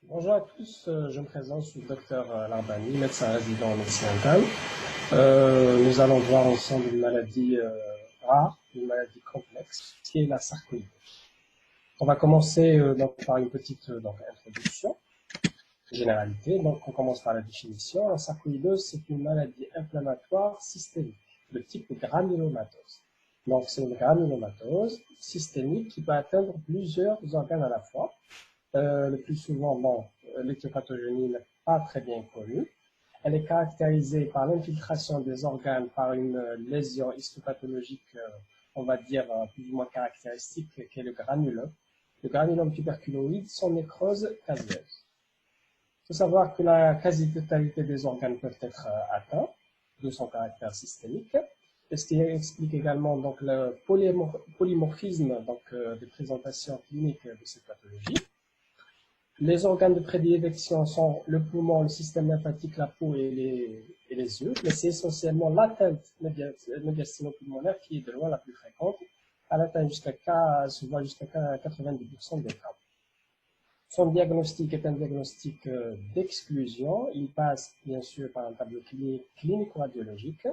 Bonjour à tous, je me présente, je suis le docteur Larbani, médecin résident en médecine interne. Nous allons voir ensemble une maladie rare, une maladie complexe, qui est la sarcoïdose. On va commencer par une petite introduction, généralité. Donc on commence par la définition. La sarcoïdose, c'est une maladie inflammatoire systémique, de type granulomatose. Donc c'est une granulomatose systémique qui peut atteindre plusieurs organes à la fois. Le plus souvent, l'éthiopathogénie n'est pas très bien connue. Elle est caractérisée par l'infiltration des organes par une lésion histopathologique, on va dire, plus ou moins caractéristique, qui est le granulome. Le granulome tuberculoïde, son nécrose caseuse. Il faut savoir que la quasi-totalité des organes peuvent être atteints, de son caractère systémique. Et ce qui explique également donc, le polymorphisme des présentations cliniques de cette pathologie. Les organes de prédilection sont le poumon, le système lymphatique, la peau et les yeux, mais c'est essentiellement l'atteinte médiastinopulmonaire qui est de loin la plus fréquente. Elle atteint se voit jusqu'à 90% des cas. Son diagnostic est un diagnostic d'exclusion. Il passe bien sûr par un tableau clinico-radiologique.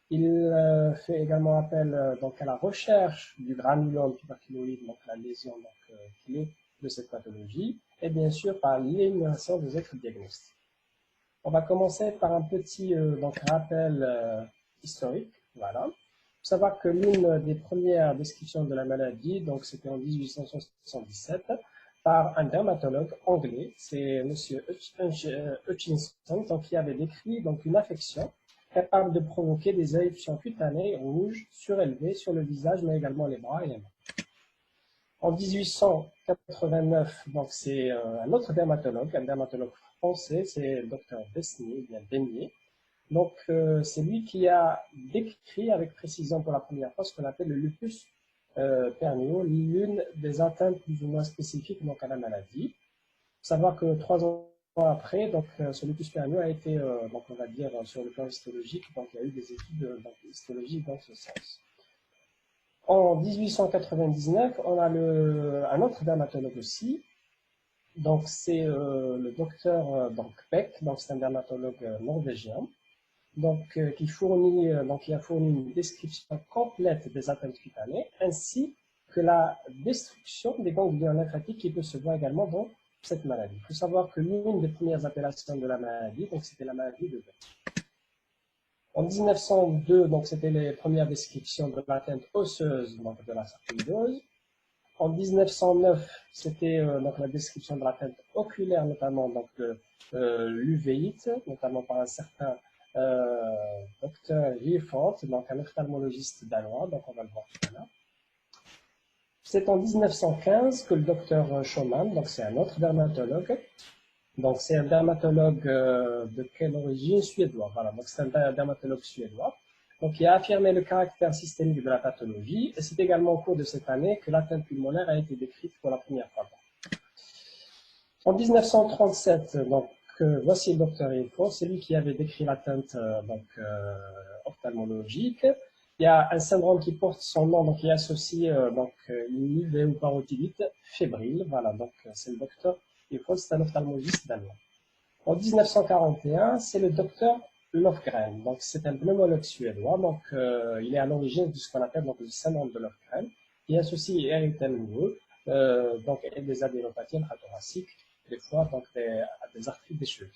Il fait également appel à la recherche du granulome tuberculoïde, donc la lésion clé de cette pathologie, et bien sûr par l'élimination des autres diagnostics. On va commencer par un petit rappel historique. Voilà. Il faut savoir que l'une des premières descriptions de la maladie, donc c'était en 1877, par un dermatologue anglais, c'est M. Hutchinson, qui avait décrit une affection capable de provoquer des éruptions cutanées rouges surélevées sur le visage, mais également les bras et les mains. En 1889, c'est un autre dermatologue, un dermatologue français, c'est le docteur Besnier. Donc, c'est lui qui a décrit avec précision pour la première fois ce qu'on appelle le lupus pernio, l'une des atteintes plus ou moins spécifiques à la maladie. Il faut savoir que 3 ans après, ce lupus pernio a été, on va dire, sur le plan histologique, il y a eu des études histologiques dans ce sens. En 1899, on a un autre dermatologue aussi, donc c'est le docteur Beck, donc c'est un dermatologue norvégien, qui a fourni une description complète des atteintes cutanées, ainsi que la destruction des ganglions lymphatiques qui peut se voir également dans cette maladie. Il faut savoir que l'une des premières appellations de la maladie, c'était la maladie de Beck. En 1902, c'était les premières descriptions de l'atteinte osseuse de la sarcoïdose. En 1909, c'était la description de l'atteinte oculaire, notamment de l'uvéite, notamment par un certain docteur Riefort, un ophtalmologiste danois, on va le voir tout à l'heure. C'est en 1915 que le docteur Schomann, c'est un autre dermatologue, c'est un dermatologue de quelle origine? Suédois. Voilà, c'est un dermatologue suédois. Il a affirmé le caractère systémique de la pathologie, et c'est également au cours de cette année que l'atteinte pulmonaire a été décrite pour la première fois. En 1937, voici le docteur Riefort, c'est lui qui avait décrit l'atteinte ophtalmologique. Il y a un syndrome qui porte son nom, qui est associé une uvéoparotyite fébrile. Voilà, c'est le docteur Riefort, c'est un ophtalmologiste danois. En 1941, c'est le docteur Löfgren, c'est un pneumologue suédois, il est à l'origine de ce qu'on appelle le syndrome de Löfgren, qui associe érythème et des adénopathies intrathoraciques, des fois des arthrites des chevilles.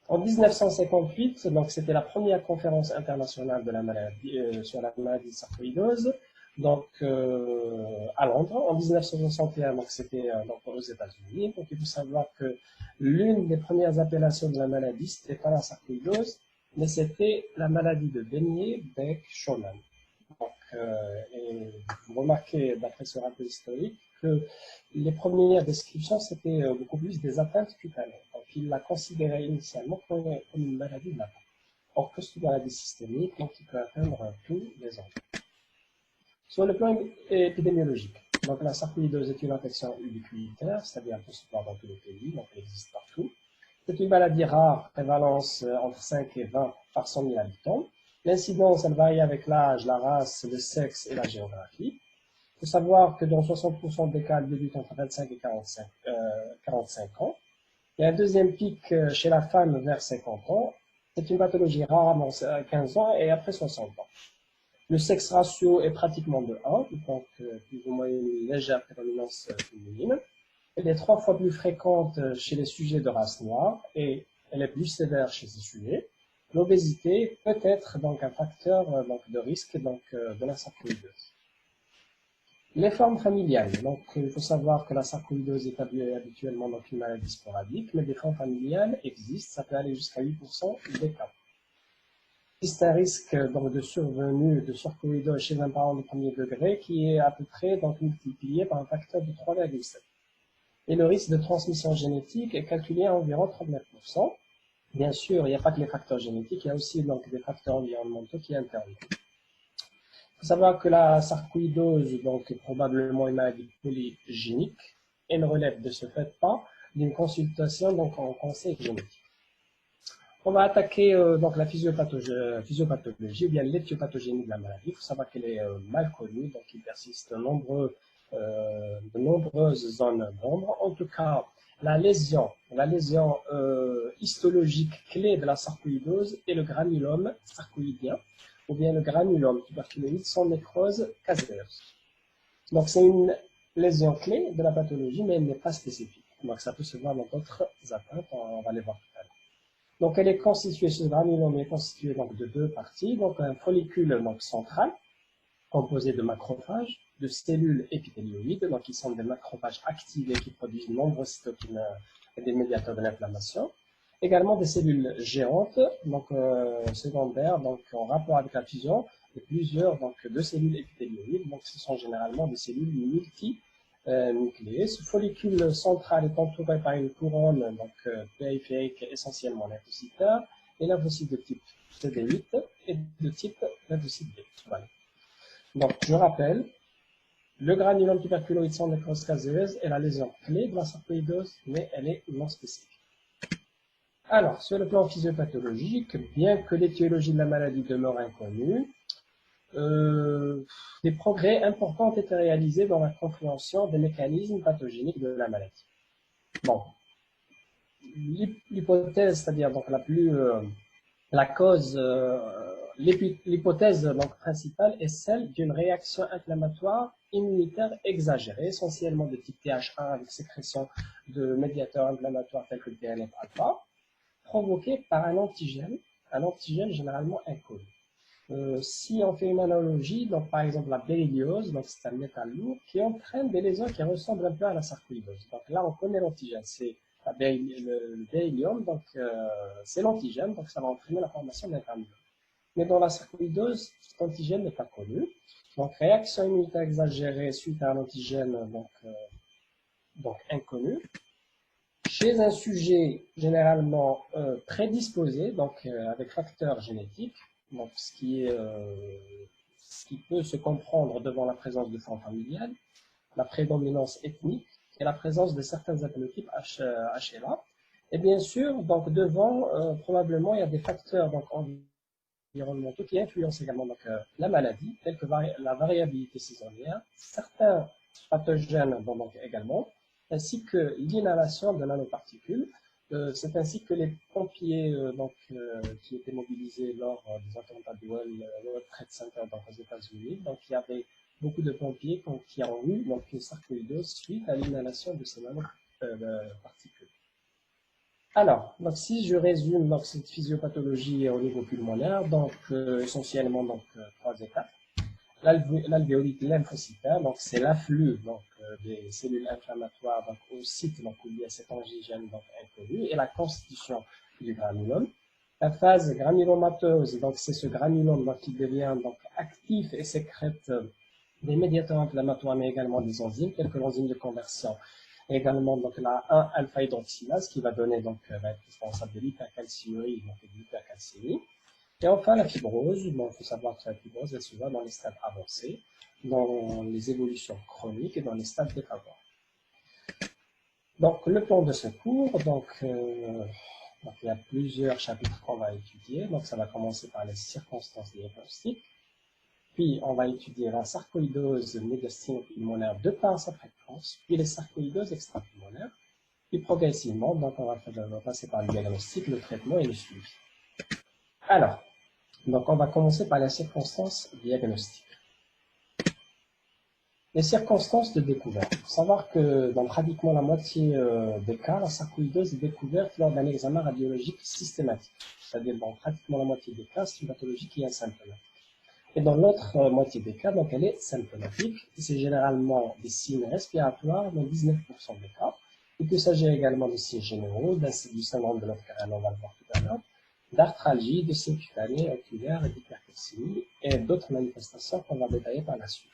En 1958, c'était la première conférence internationale de la maladie, sur la maladie de sarcoïdose, à Londres. En 1961, c'était aux États-Unis. Il faut savoir que l'une des premières appellations de la maladie, c'était pas la sarcoïdose, mais c'était la maladie de Besnier-Beck-Schomann. Et vous remarquez, d'après ce rappel historique, que les premières descriptions, c'était beaucoup plus des atteintes cutanées. Il l'a considéré initialement comme une maladie de la peau. Or que c'est une maladie systémique, qui peut atteindre tous les organes. Sur le plan épidémiologique, la sarcoïdose est une infection ubiquitaire, c'est-à-dire elle peut se voir dans tous les pays, elle existe partout. C'est une maladie rare, prévalence entre 5 et 20 par 100 000 habitants. L'incidence, elle varie avec l'âge, la race, le sexe et la géographie. Il faut savoir que dans 60% des cas, elle débute entre 25 et 45 ans. Il y a un deuxième pic chez la femme vers 50 ans. C'est une pathologie rarement à 15 ans et après 60 ans. Le sexe ratio est pratiquement de 1, donc plus ou moins une légère prédominance féminine. Elle est 3 fois plus fréquente chez les sujets de race noire et elle est plus sévère chez ces sujets. L'obésité peut être donc un facteur de risque de la sarcoïdose. Les formes familiales. Donc, il faut savoir que la sarcoïdose est habituellement donc une maladie sporadique, mais des formes familiales existent. Ça peut aller jusqu'à 8% des cas. Il existe un risque donc, de survenue de sarcoïdose chez un parent de premier degré qui est à peu près donc, multiplié par un facteur de 3,7. Et le risque de transmission génétique est calculé à environ 39%. Bien sûr, il n'y a pas que les facteurs génétiques, il y a aussi donc, des facteurs environnementaux qui interviennent. Il faut savoir que la sarcoïdose donc, est probablement une maladie polygénique et ne relève de ce fait pas d'une consultation donc, en conseil génétique. On va attaquer donc la physiopathologie ou bien l'éthiopathogénie de la maladie. Il faut savoir qu'elle est mal connue, donc il persiste de nombreuses zones d'ombre. En tout cas, la lésion histologique clé de la sarcoïdose est le granulome sarcoïdien ou bien le granulome tuberculoïde sans nécrose caséeuse. Donc c'est une lésion clé de la pathologie, mais elle n'est pas spécifique. Donc ça peut se voir dans d'autres atteintes, on va les voir tout à l'heure. Donc, elle est constituée, ce granulome est constitué donc, de deux parties. Donc, un follicule donc, central, composé de macrophages, de cellules épithélioïdes, donc qui sont des macrophages activés qui produisent de nombreuses cytokines et des médiateurs de l'inflammation. Également des cellules géantes, donc secondaires, donc en rapport avec la fusion de plusieurs de cellules épithélioïdes. Donc, ce sont généralement des cellules multinucléées. Ce follicule central est entouré par une couronne périphérique essentiellement lymphocytaire et lymphocytes de type CD8 et de type lymphocyte B. Voilà. Donc, je rappelle, le granulome tuberculoïde sans nécrose caséeuse est la lésion clé de la sarcoïdose, mais elle est non spécifique. Alors, sur le plan physiopathologique, bien que l'étiologie de la maladie demeure inconnue, des progrès importants ont été réalisés dans la compréhension des mécanismes pathogéniques de la maladie. Bon, l'hypothèse, c'est-à-dire donc l'hypothèse donc principale est celle d'une réaction inflammatoire immunitaire exagérée, essentiellement de type TH1 avec sécrétion de médiateurs inflammatoires tels que le TNF-alpha, provoquée par un antigène généralement inconnu. Si on fait une analogie, donc par exemple la béryliose, donc c'est un métal lourd qui entraîne des lésions qui ressemblent un peu à la sarcoïdose. Donc là, on connaît l'antigène, c'est le béryllium, donc c'est l'antigène, donc ça va entraîner la formation d'un granulome. Mais dans la sarcoïdose, cet antigène n'est pas connu. Donc réaction immunitaire exagérée suite à un antigène donc inconnu. Chez un sujet généralement prédisposé, donc avec facteurs génétiques, donc ce qui peut se comprendre devant la présence de formes familiales, la prédominance ethnique et la présence de certains haplotypes HLA. Et bien sûr, donc devant, probablement, il y a des facteurs donc, environnementaux qui influencent également donc, la maladie, tels que la variabilité saisonnière, certains pathogènes donc, également, ainsi que l'inhalation de nanoparticules. C'est ainsi que les pompiers qui étaient mobilisés lors des attentats du World Trade Center aux États-Unis, donc il y avait beaucoup de pompiers qui ont eu donc, une sarcoïdose suite à l'inhalation de ces nanoparticules. Alors, donc, si je résume donc, cette physiopathologie au niveau pulmonaire, donc essentiellement donc, 3 étapes. L'alvéolite lymphocytaire, donc c'est l'afflux des cellules inflammatoires donc, au site donc, où il y a cet antigène donc, inconnu et la constitution du granulome. La phase granulomateuse, donc c'est ce granulome donc, qui devient donc, actif et sécrète des médiateurs inflammatoires mais également des enzymes telles que l'enzyme de conversion et également donc, la 1-alpha-hydroxylase qui va donner donc va être responsable de l'hypercalciurie donc de l'hypercalcémie. Et enfin, la fibrose, il faut savoir que la fibrose, elle se voit dans les stades avancés, dans les évolutions chroniques et dans les stades défavorables. Donc, le plan de ce cours, donc, il y a plusieurs chapitres qu'on va étudier. Donc, ça va commencer par les circonstances diagnostiques. Puis, on va étudier la sarcoïdose médiastinopulmonaire de par sa fréquence, puis les sarcoïdoses extrapulmonaires. Puis, progressivement, donc, on va passer par le diagnostic, le traitement et le suivi. Alors, donc, on va commencer par les circonstances diagnostiques. Les circonstances de découverte. Il faut savoir que dans pratiquement la moitié des cas, la sarcoïdose est découverte lors d'un examen radiologique systématique. C'est-à-dire dans pratiquement la moitié des cas, c'est une pathologie qui est asymptomatique. Et dans l'autre moitié des cas, donc elle est symptomatique. C'est généralement des signes respiratoires dans 19% des cas. Il peut s'agir également de signes généraux, du syndrome de l'off-carène, on va le voir tout à l'heure, d'arthralgie, de signes cutanés, oculaires et d'hypercalcémie, et d'autres manifestations qu'on va détailler par la suite.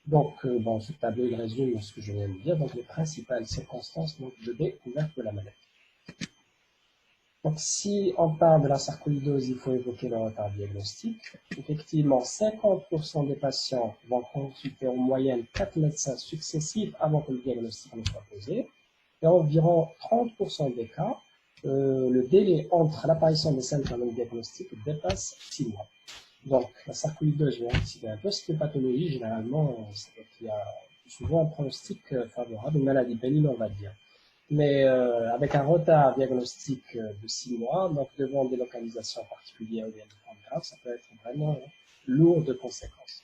Donc, dans ce tableau, il résume ce que je viens de dire, donc les principales circonstances donc, de découverte de la maladie. Donc, si on parle de la sarcoïdose, il faut évoquer le retard diagnostique. Effectivement, 50% des patients vont consulter en moyenne 4 médecins successifs avant que le diagnostic ne soit posé. Et environ 30% des cas, le délai entre l'apparition des symptômes et le diagnostic dépasse 6 mois. Donc, la sarcoïdose, je vais anticiper un peu, c'est une pathologie, généralement, qui a souvent un pronostic favorable, une maladie bénigne, on va dire. Mais avec un retard diagnostique de 6 mois, donc devant des localisations particulières ou bien des formes graves, ça peut être vraiment lourd de conséquences.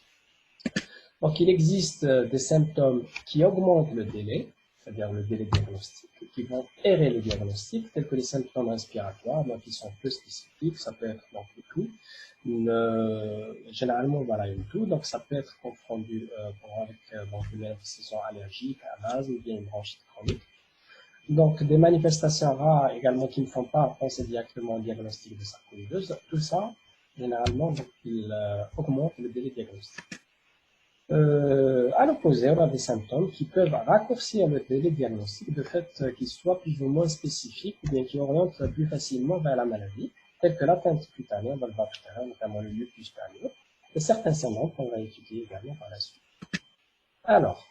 Donc il existe des symptômes qui augmentent le délai, c'est-à-dire le délai diagnostique, qui vont errer le diagnostic, tels que les symptômes respiratoires, donc qui sont peu spécifiques, ça peut être donc le tout, généralement voilà une toux, donc ça peut être confondu avec donc une manifestation allergique, un asthme ou bien une bronchite chronique. Donc, des manifestations rares également qui ne font pas penser directement au diagnostic de sarcoïdose. Tout ça, généralement, donc, il augmente le délai diagnostique. À l'opposé, on a des symptômes qui peuvent raccourcir le délai diagnostique de fait qu'ils soient plus ou moins spécifiques ou bien qui orientent plus facilement vers la maladie, tels que l'atteinte cutanée, on va le voir tout à l'heure, notamment le lupus pernio, et certains syndromes qu'on va étudier également par la suite. Alors,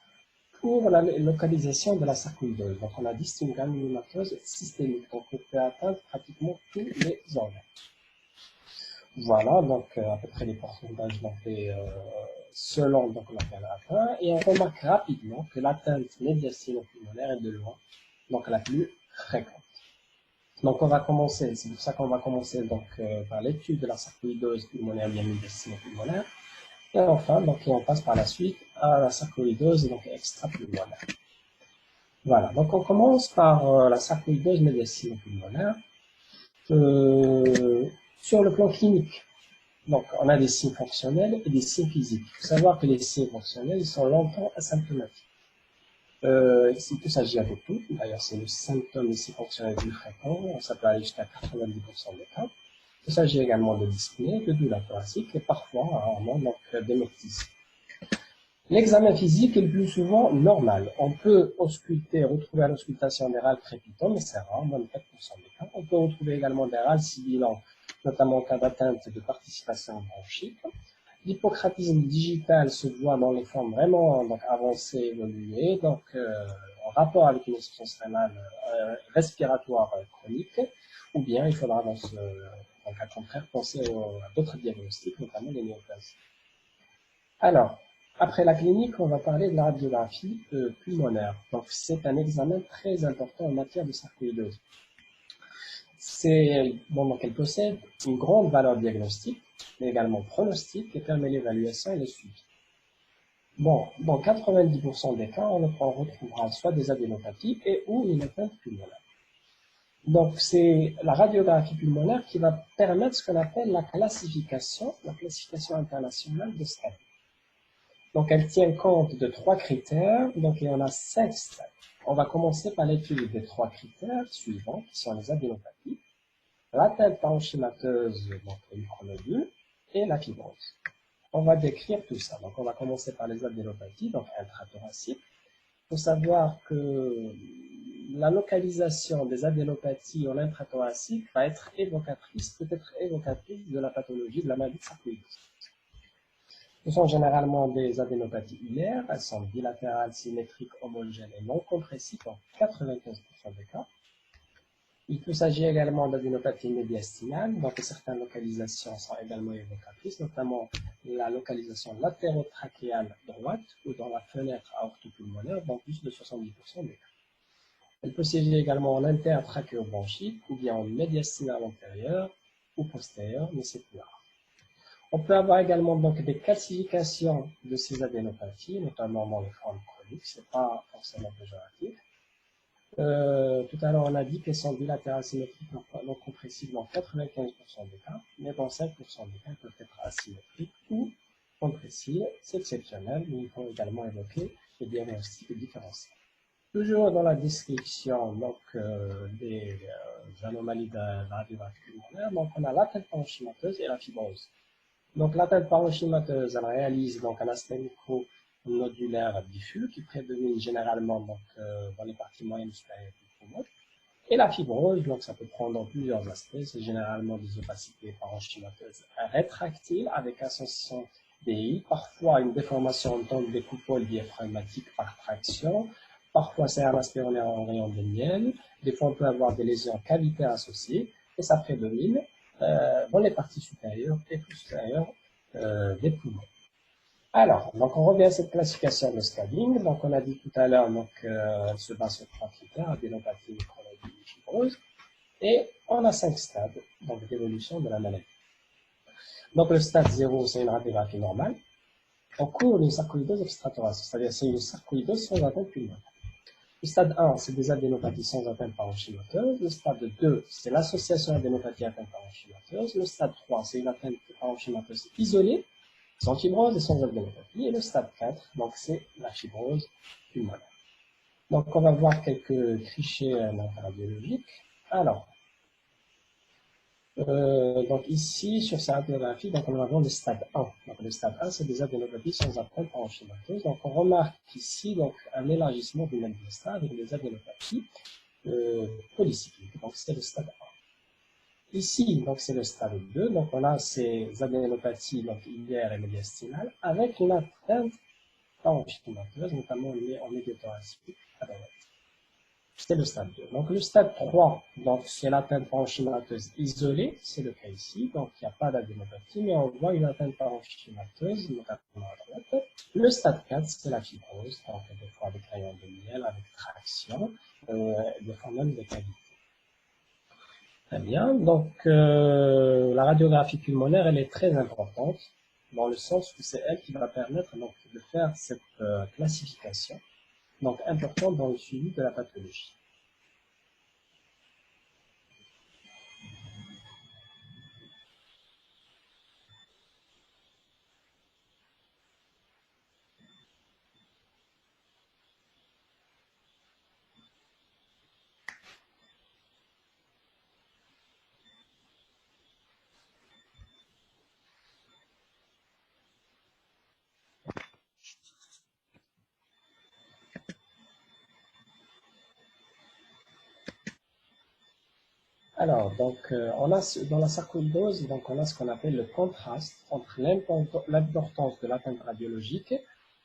pour la localisation de la sarcoïdose, donc on a dit c'est une granulomatose systémique, donc on peut atteindre pratiquement tous les organes. Voilà, donc à peu près les pourcentages donc, selon donc, l'organe atteint, et on remarque rapidement que l'atteinte médiastinopulmonaire est de loin, donc la plus fréquente. Donc on va commencer, c'est pour ça qu'on va commencer donc par l'étude de la sarcoïdose pulmonaire bien médiastinopulmonaire. Et enfin, donc, on passe par la suite à la sarcoïdose donc extrapulmonaire. Voilà, donc on commence par la sarcoïdose médiastinopulmonaire. Sur le plan clinique, donc on a des signes fonctionnels et des signes physiques. Il faut savoir que les signes fonctionnels ils sont longtemps asymptomatiques. Il peut s'agir de tout, d'ailleurs c'est le symptôme des signes fonctionnels plus fréquent, ça peut aller jusqu'à 90% des cas. Il s'agit également de dyspnée, de douleur thoracique et parfois, rarement, donc d'émectisme. L'examen physique est le plus souvent normal. On peut ausculter, retrouver à l'auscultation des râles crépitants, mais c'est rare, moins de 4% des cas. On peut retrouver également des râles sibilants, notamment en cas d'atteinte de participation bronchique. L'hypocratisme digital se voit dans les formes vraiment donc, avancées, évoluées, donc en rapport avec une insuffisance rénale respiratoire chronique, ou bien il faudra donc à contraire penser à d'autres diagnostics, notamment les néoplasies. Alors, après la clinique, on va parler de la radiographie pulmonaire. Donc, c'est un examen très important en matière de sarcoïdose. Donc, elle possède une grande valeur diagnostique, mais également pronostique, et permet l'évaluation et le suivi. Bon, dans 90% des cas, on retrouvera soit des adénopathies et ou une atteinte pulmonaire. Donc, c'est la radiographie pulmonaire qui va permettre ce qu'on appelle la classification internationale de stade. Donc, elle tient compte de 3 critères, donc il y en a 5 stades. On va commencer par l'étude des 3 critères suivants, qui sont les adénopathies, l'atteinte parenchymateuse, donc les micronodules, et la fibrose. On va décrire tout ça. Donc, on va commencer par les adénopathies, donc intrathoraciques. Il faut savoir que la localisation des adénopathies en intrathoracique va être évocatrice, peut-être évocatrice de la pathologie de la maladie de sarcoïdose. Ce sont généralement des adénopathies hilaires, elles sont bilatérales, symétriques, homogènes et non compressives dans 95% des cas. Il peut s'agir également d'adénopathie médiastinale, donc certaines localisations sont également évocatrices, notamment la localisation latérotrachéale droite ou dans la fenêtre aortopulmonaire dans plus de 70% des cas. Elle peut s'agir également en intertrachéobronchique ou bien en médiastinale antérieure ou postérieure, mais c'est plus rare. On peut avoir également donc des calcifications de ces adénopathies, notamment dans les formes chroniques, c'est pas forcément péjoratif. Tout à l'heure, on a dit qu'elles sont bilatérales symétriques non compressibles dans 95% des cas, mais dans 5% des cas, elles peuvent être asymétriques ou compressibles. C'est exceptionnel, mais il faut également évoquer les diagnostics différentiels. Toujours dans la description donc, des anomalies de la radiographie pulmonaire, donc on a l'atteinte parenchymateuse et la fibrose. Donc l'atteinte parenchymateuse, elle réalise donc un aspect micro-nodulaire diffus qui prédomine généralement donc, dans les parties moyennes supérieures du poumon. Et la fibrose, donc ça peut prendre plusieurs aspects, c'est généralement des opacités parenchymateuses rétractiles avec ascension des I, parfois une déformation des coupoles diaphragmatiques par traction, parfois c'est un aspect en rayon de miel, des fois on peut avoir des lésions cavitaires associées, et ça prédomine dans les parties supérieures et postérieures des poumons. Alors, donc on revient à cette classification de stading. Donc on a dit tout à l'heure, elle se base sur 3 critères, adénopathie, micrologie et fibrose. Et on a 5 stades d'évolution de la maladie. Donc le stade 0, c'est une radiographie normale. En cours d'une sarcoïdose extrathoracique, c'est-à-dire c'est une sarcoïdose sans atteinte pulmonaire. Le stade 1, c'est des adénopathies sans atteinte parenchymateuse. Le stade 2, c'est l'association adénopathie atteinte parenchymateuse. Le stade 3, c'est une atteinte parenchymateuse isolée, sans fibrose et sans adénopathie. Et le stade 4, donc c'est la fibrose pulmonaire. Donc on va voir quelques clichés radiologiques. Alors, donc ici, sur cette radiographie, donc on va voir le stade 1. Donc le stade 1, c'est des adénopathies sans atteinte parenchymateuse. Donc on remarque ici donc, un élargissement du même stade avec des adénopathies polycycliques. Donc c'est le stade 1. Ici, donc c'est le stade 2. Donc on a ces adénopathies donc, iliaires et médiastinales avec une atteinte parenchymateuse, notamment en milieu thoracique à droite. C'est le stade 2. Donc le stade 3, donc c'est l'atteinte parenchymateuse isolée, c'est le cas ici, donc il n'y a pas d'adénopathie, mais on voit une atteinte parenchymateuse, notamment à droite. Le stade 4, c'est la fibrose, donc des fois avec rayon de miel, avec traction, des fois même des cavités. Très bien, donc la radiographie pulmonaire, elle est très importante, dans le sens où c'est elle qui va permettre donc, de faire cette classification, donc importante dans le suivi de la pathologie. Alors, donc, on a dans la sarcoïdose, donc on a ce qu'on appelle le contraste entre l'importance de l'atteinte radiologique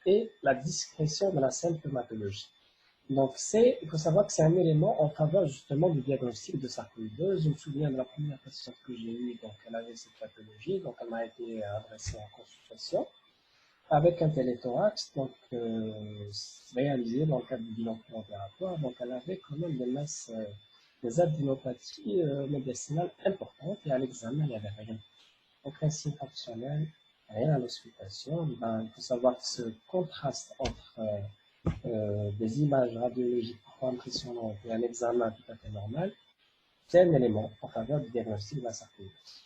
et la discrétion de la symptomatologie. Donc, il faut savoir que c'est un élément en faveur justement du diagnostic de sarcoïdose. Je me souviens de la première patiente que j'ai eue, donc elle avait cette pathologie, donc elle m'a été adressée en consultation avec un téléthorax, donc réalisé dans le cadre du bilan opératoire. Donc, elle avait quand même des masses des adénopathies médiastinales importantes et à l'examen, il n'y avait rien. Aucun signe fonctionnel, rien à l'auscultation. Il faut savoir que ce contraste entre des images radiologiques parfois impressionnantes et un examen tout à fait normal, c'est un élément en faveur du diagnostic de la sarcoïdose.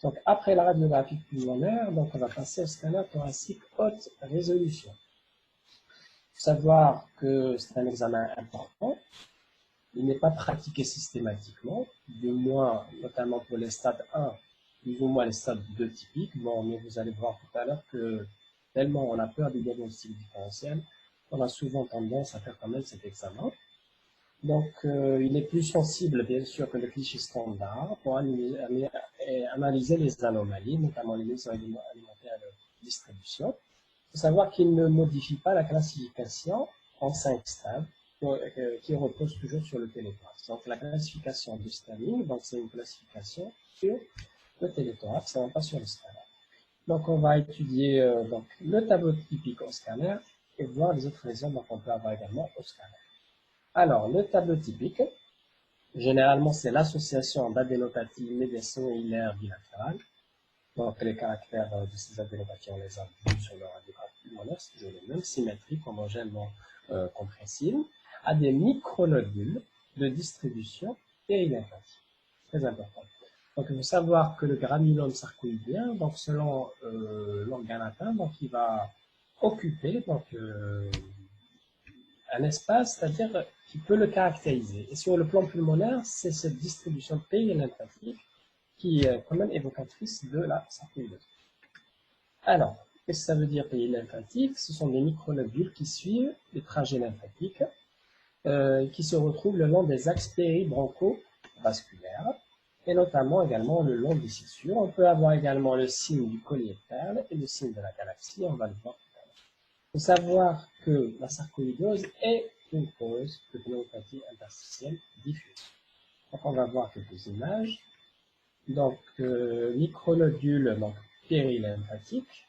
Donc, après la radiographie pulmonaire, donc on va passer au scanner thoracique haute résolution. Il faut savoir que c'est un examen important. Il n'est pas pratiqué systématiquement, du moins, notamment pour les stades 1, plus ou moins les stades 2 typiques. Bon, mais vous allez voir tout à l'heure que tellement on a peur des diagnostics différentiels, on a souvent tendance à faire quand même cet examen. Donc, il est plus sensible, bien sûr, que le cliché standard pour analyser les anomalies, notamment les lésions alimentaires de distribution. Il faut savoir qu'il ne modifie pas la classification en 5 stades. qui repose toujours sur le téléthorax. Donc la classification du scanning, donc c'est une classification sur le téléthorax, et non pas sur le scanner. Donc on va étudier donc, le tableau typique au scanner et voir les autres lésions qu'on peut avoir également au scanner. Alors, le tableau typique, généralement c'est l'association d'adénopathie médiasto-hilaire bilatérale. Donc les caractères de ces adénopathies, on les a vus sur le radiographie pulmonaire, c'est toujours les mêmes, symétriques, homogènement compressibles, à des micronodules de distribution périlymphatique. Très important. Donc il faut savoir que le granulome sarcoïdien, donc selon l'organe atteint, donc il va occuper donc, un espace, c'est-à-dire qui peut le caractériser. Et sur le plan pulmonaire, c'est cette distribution périlymphatique qui est quand même évocatrice de la sarcoïdose. Alors, qu'est-ce que ça veut dire périlymphatique? Ce sont des micronodules qui suivent les trajets lymphatiques qui se retrouvent le long des axes péribroncho-vasculaires et notamment également le long des fissures. On peut avoir également le signe du collier de perles et le signe de la galaxie, on va le voir tout à l'heure. Il faut savoir que la sarcoïdose est une cause de pneumopathie interstitielle diffuse. Donc on va voir quelques images. Donc, micronodule donc, périlymphatique.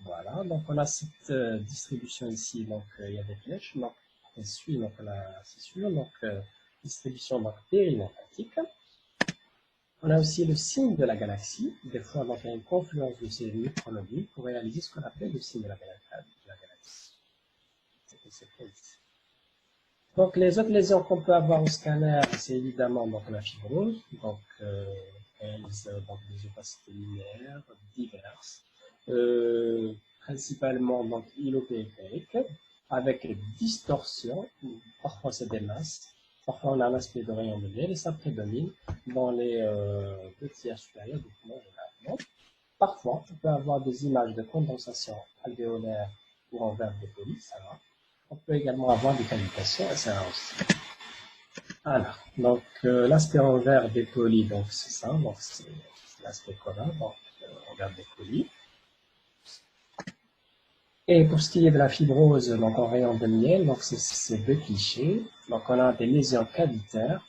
Voilà, donc on a cette distribution ici, donc il y a des flèches, donc on suit donc, la cissure, donc distribution donc, périlymphatique. On a aussi le signe de la galaxie, des fois donc il y a une confluence de ces micronodules pour réaliser ce qu'on appelle le signe de la galaxie. Donc les autres lésions qu'on peut avoir au scanner, c'est évidemment donc, la fibrose, donc donc des opacités linéaires diverses, principalement donc îlopériphériques, avec distorsion, parfois c'est des masses, parfois on a un aspect de rayon de miel et ça prédomine dans les deux tiers supérieurs du poumon généralement. Parfois, on peut avoir des images de condensation alvéolaire ou en verre dépoli, ça va. On peut également avoir des cavitations et ça va aussi. Alors, donc l'aspect en verre dépoli, donc c'est ça, donc c'est l'aspect commun, donc en verre dépoli. Et pour ce qui est de la fibrose, donc en rayon de miel, donc c'est deux clichés. Donc on a des lésions cavitaires,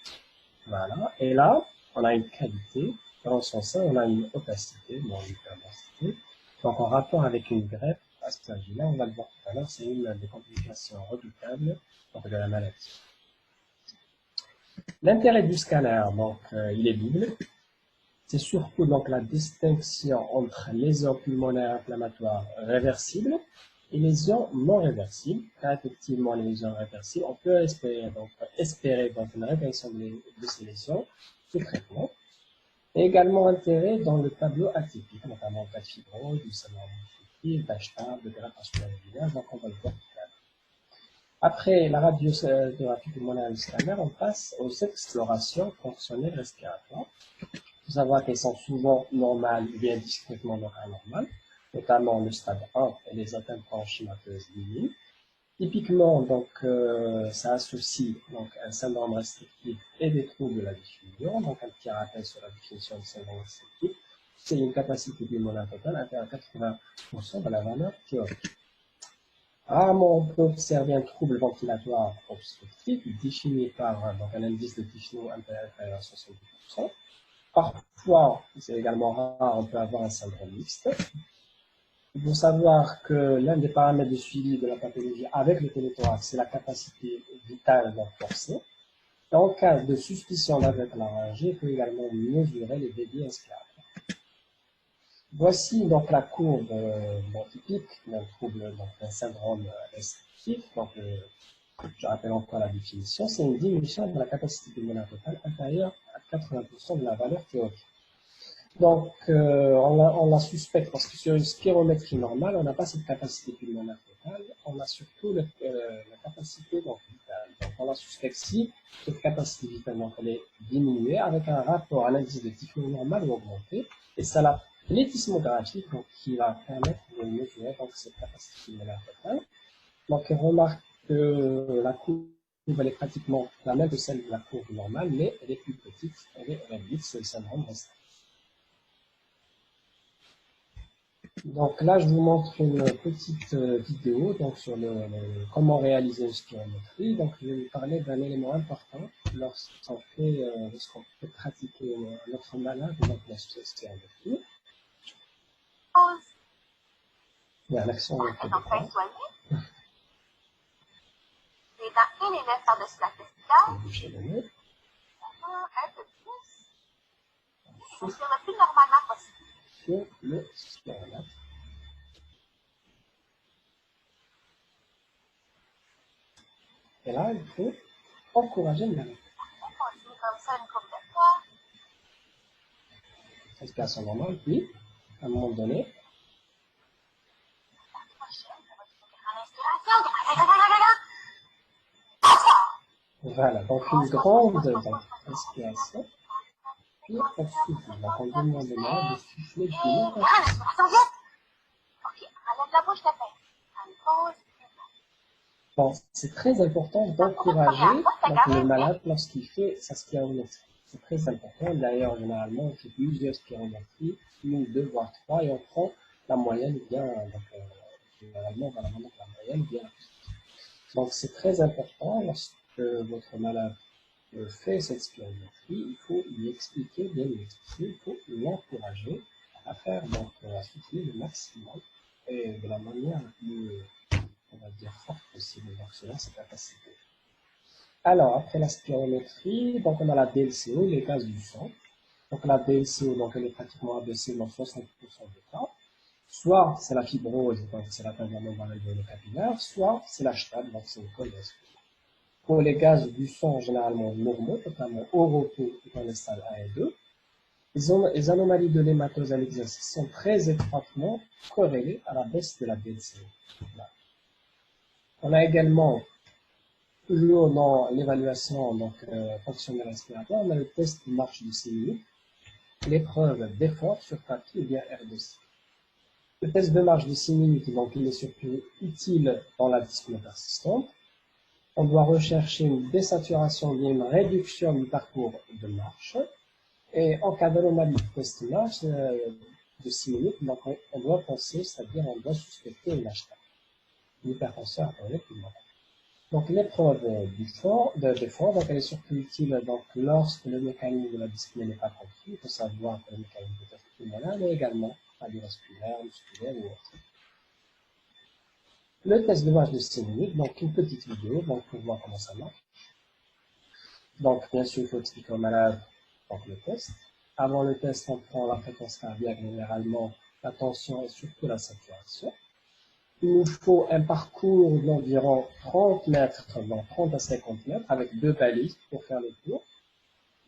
voilà. Et là, on a une cavité. Dans son sein, on a une opacité, bon, une hyperdensité. Donc en rapport avec une greffe aspergillale, on va le voir tout à l'heure, c'est une des complications redoutables donc, de la maladie. L'intérêt du scanner, donc il est double. C'est surtout donc la distinction entre lésions pulmonaires inflammatoires réversibles et lésions non réversibles. Car effectivement, les lésions réversibles, on peut espérer donc une régression de ces lésions sous traitement. Et également intérêt dans le tableau atypique, notamment en cas de fibrose, du syndrome d'Ashtar, de greffe vasculaire, donc on va le voir tout à l'heure. Après la radiographie pulmonaire et le scanner, on passe aux explorations fonctionnelles respiratoires. Il faut savoir qu'elles sont souvent normales ou bien discrètement donc anormales, notamment le stade 1 et les atteintes parenchymateuses limites. Typiquement, donc, ça associe donc, un syndrome restrictif et des troubles de la diffusion. Donc, un petit rappel sur la définition du syndrome restrictif. C'est une capacité pulmonaire totale inférieure à 80% de la valeur théorique. Rarement, on peut observer un trouble ventilatoire obstructif défini par donc, un indice de Tichenot inférieur à 70%. Parfois, c'est également rare, on peut avoir un syndrome mixte. Il faut savoir que l'un des paramètres de suivi de la pathologie avec le téléthorax, c'est la capacité vitale forcée. Et en cas de suspicion d'arrêt laryngé, il faut également mesurer les débits inspiratoires. Voici donc la courbe typique d'un trouble, d'un syndrome restrictif. Donc, je rappelle encore la définition, c'est une diminution de la capacité pulmonaire totale inférieure à 80% de la valeur théorique. Donc, on la suspecte parce que sur une spirométrie normale, on n'a pas cette capacité pulmonaire totale, on a surtout la capacité donc, vitale. Donc, on la suspecte si cette capacité vitale donc, elle est diminuée avec un rapport à l'indice de Tichenot normal ou augmenté, et ça la plétismographie donc, qui va permettre de mesurer donc, cette capacité pulmonaire totale. Donc, on remarque que la courbe elle est pratiquement la même que celle de la courbe normale, mais elle est plus petite, elle est réduite, c'est le syndrome restrictif. Donc là, je vous montre une petite vidéo donc sur comment réaliser une spirométrie. Donc je vais vous parler d'un élément important lorsqu'on fait pratiquer notre malade, donc la spirométrie. Il y a un accent québécois. Boucher le nez. Sur le spiromètre. Et là, il faut encourager le malade. Respiration normale, puis, à un moment donné, voilà, donc une grande respiration, puis on souffle. Donc on demande au malade de souffler du nez. Bon, c'est très important d'encourager le malade lorsqu'il fait sa spirométrie. C'est très important. D'ailleurs, généralement, on fait plusieurs spirométries, une, deux, voire trois, et on prend la moyenne bien, généralement, on va la montre la moyenne bien. Donc, c'est très important lorsque votre malade fait cette spirométrie, il faut lui expliquer, bien lui expliquer, il faut l'encourager à faire, donc, à souffler le maximum et de la manière la plus, on va dire, forte possible. Donc, cela, c'est capacité. Alors, après la spirométrie, donc on a la DLCO, les gaz du sang. Donc la DLCO, donc elle est pratiquement abaissée dans 60% des cas. Soit c'est la fibrose, donc c'est l'atteinte de la membrane capillaire, soit c'est la HTAB, donc c'est une coliose. Pour les gaz du sang généralement normaux, notamment au repos et dans les stades 1 et 2, les anomalies de l'hématose à l'exercice sont très étroitement corrélées à la baisse de la DLCO. Voilà. On a également toujours dans l'évaluation fonctionnelle respiratoire, on a le test de marche de 6 minutes, l'épreuve d'effort sur papier ou bien R2C. Le test de marche de 6 minutes, donc il est surtout utile dans la dyspnée persistante. On doit rechercher une désaturation ou bien une réduction du parcours de marche. Et en cas d'anomalie du test de marche de 6 minutes, donc on doit penser, c'est-à-dire on doit suspecter une HTAC, une hypertension artérielle pulmonaire. Donc l'épreuve d'effort, donc elle est surtout utile donc, lorsque le mécanisme de la dyspnée n'est pas compris. Il faut savoir que le mécanisme peut être pulmonaire, mais également cardiovasculaire, musculaire ou autre. Le test de marche de 6 minutes, donc une petite vidéo donc, pour voir comment ça marche. Donc bien sûr, il faut expliquer au malade donc, le test. Avant le test, on prend la fréquence cardiaque, généralement la tension et surtout la saturation. Il nous faut un parcours d'environ 30 mètres, donc 30 à 50 mètres, avec 2 balises pour faire le tour.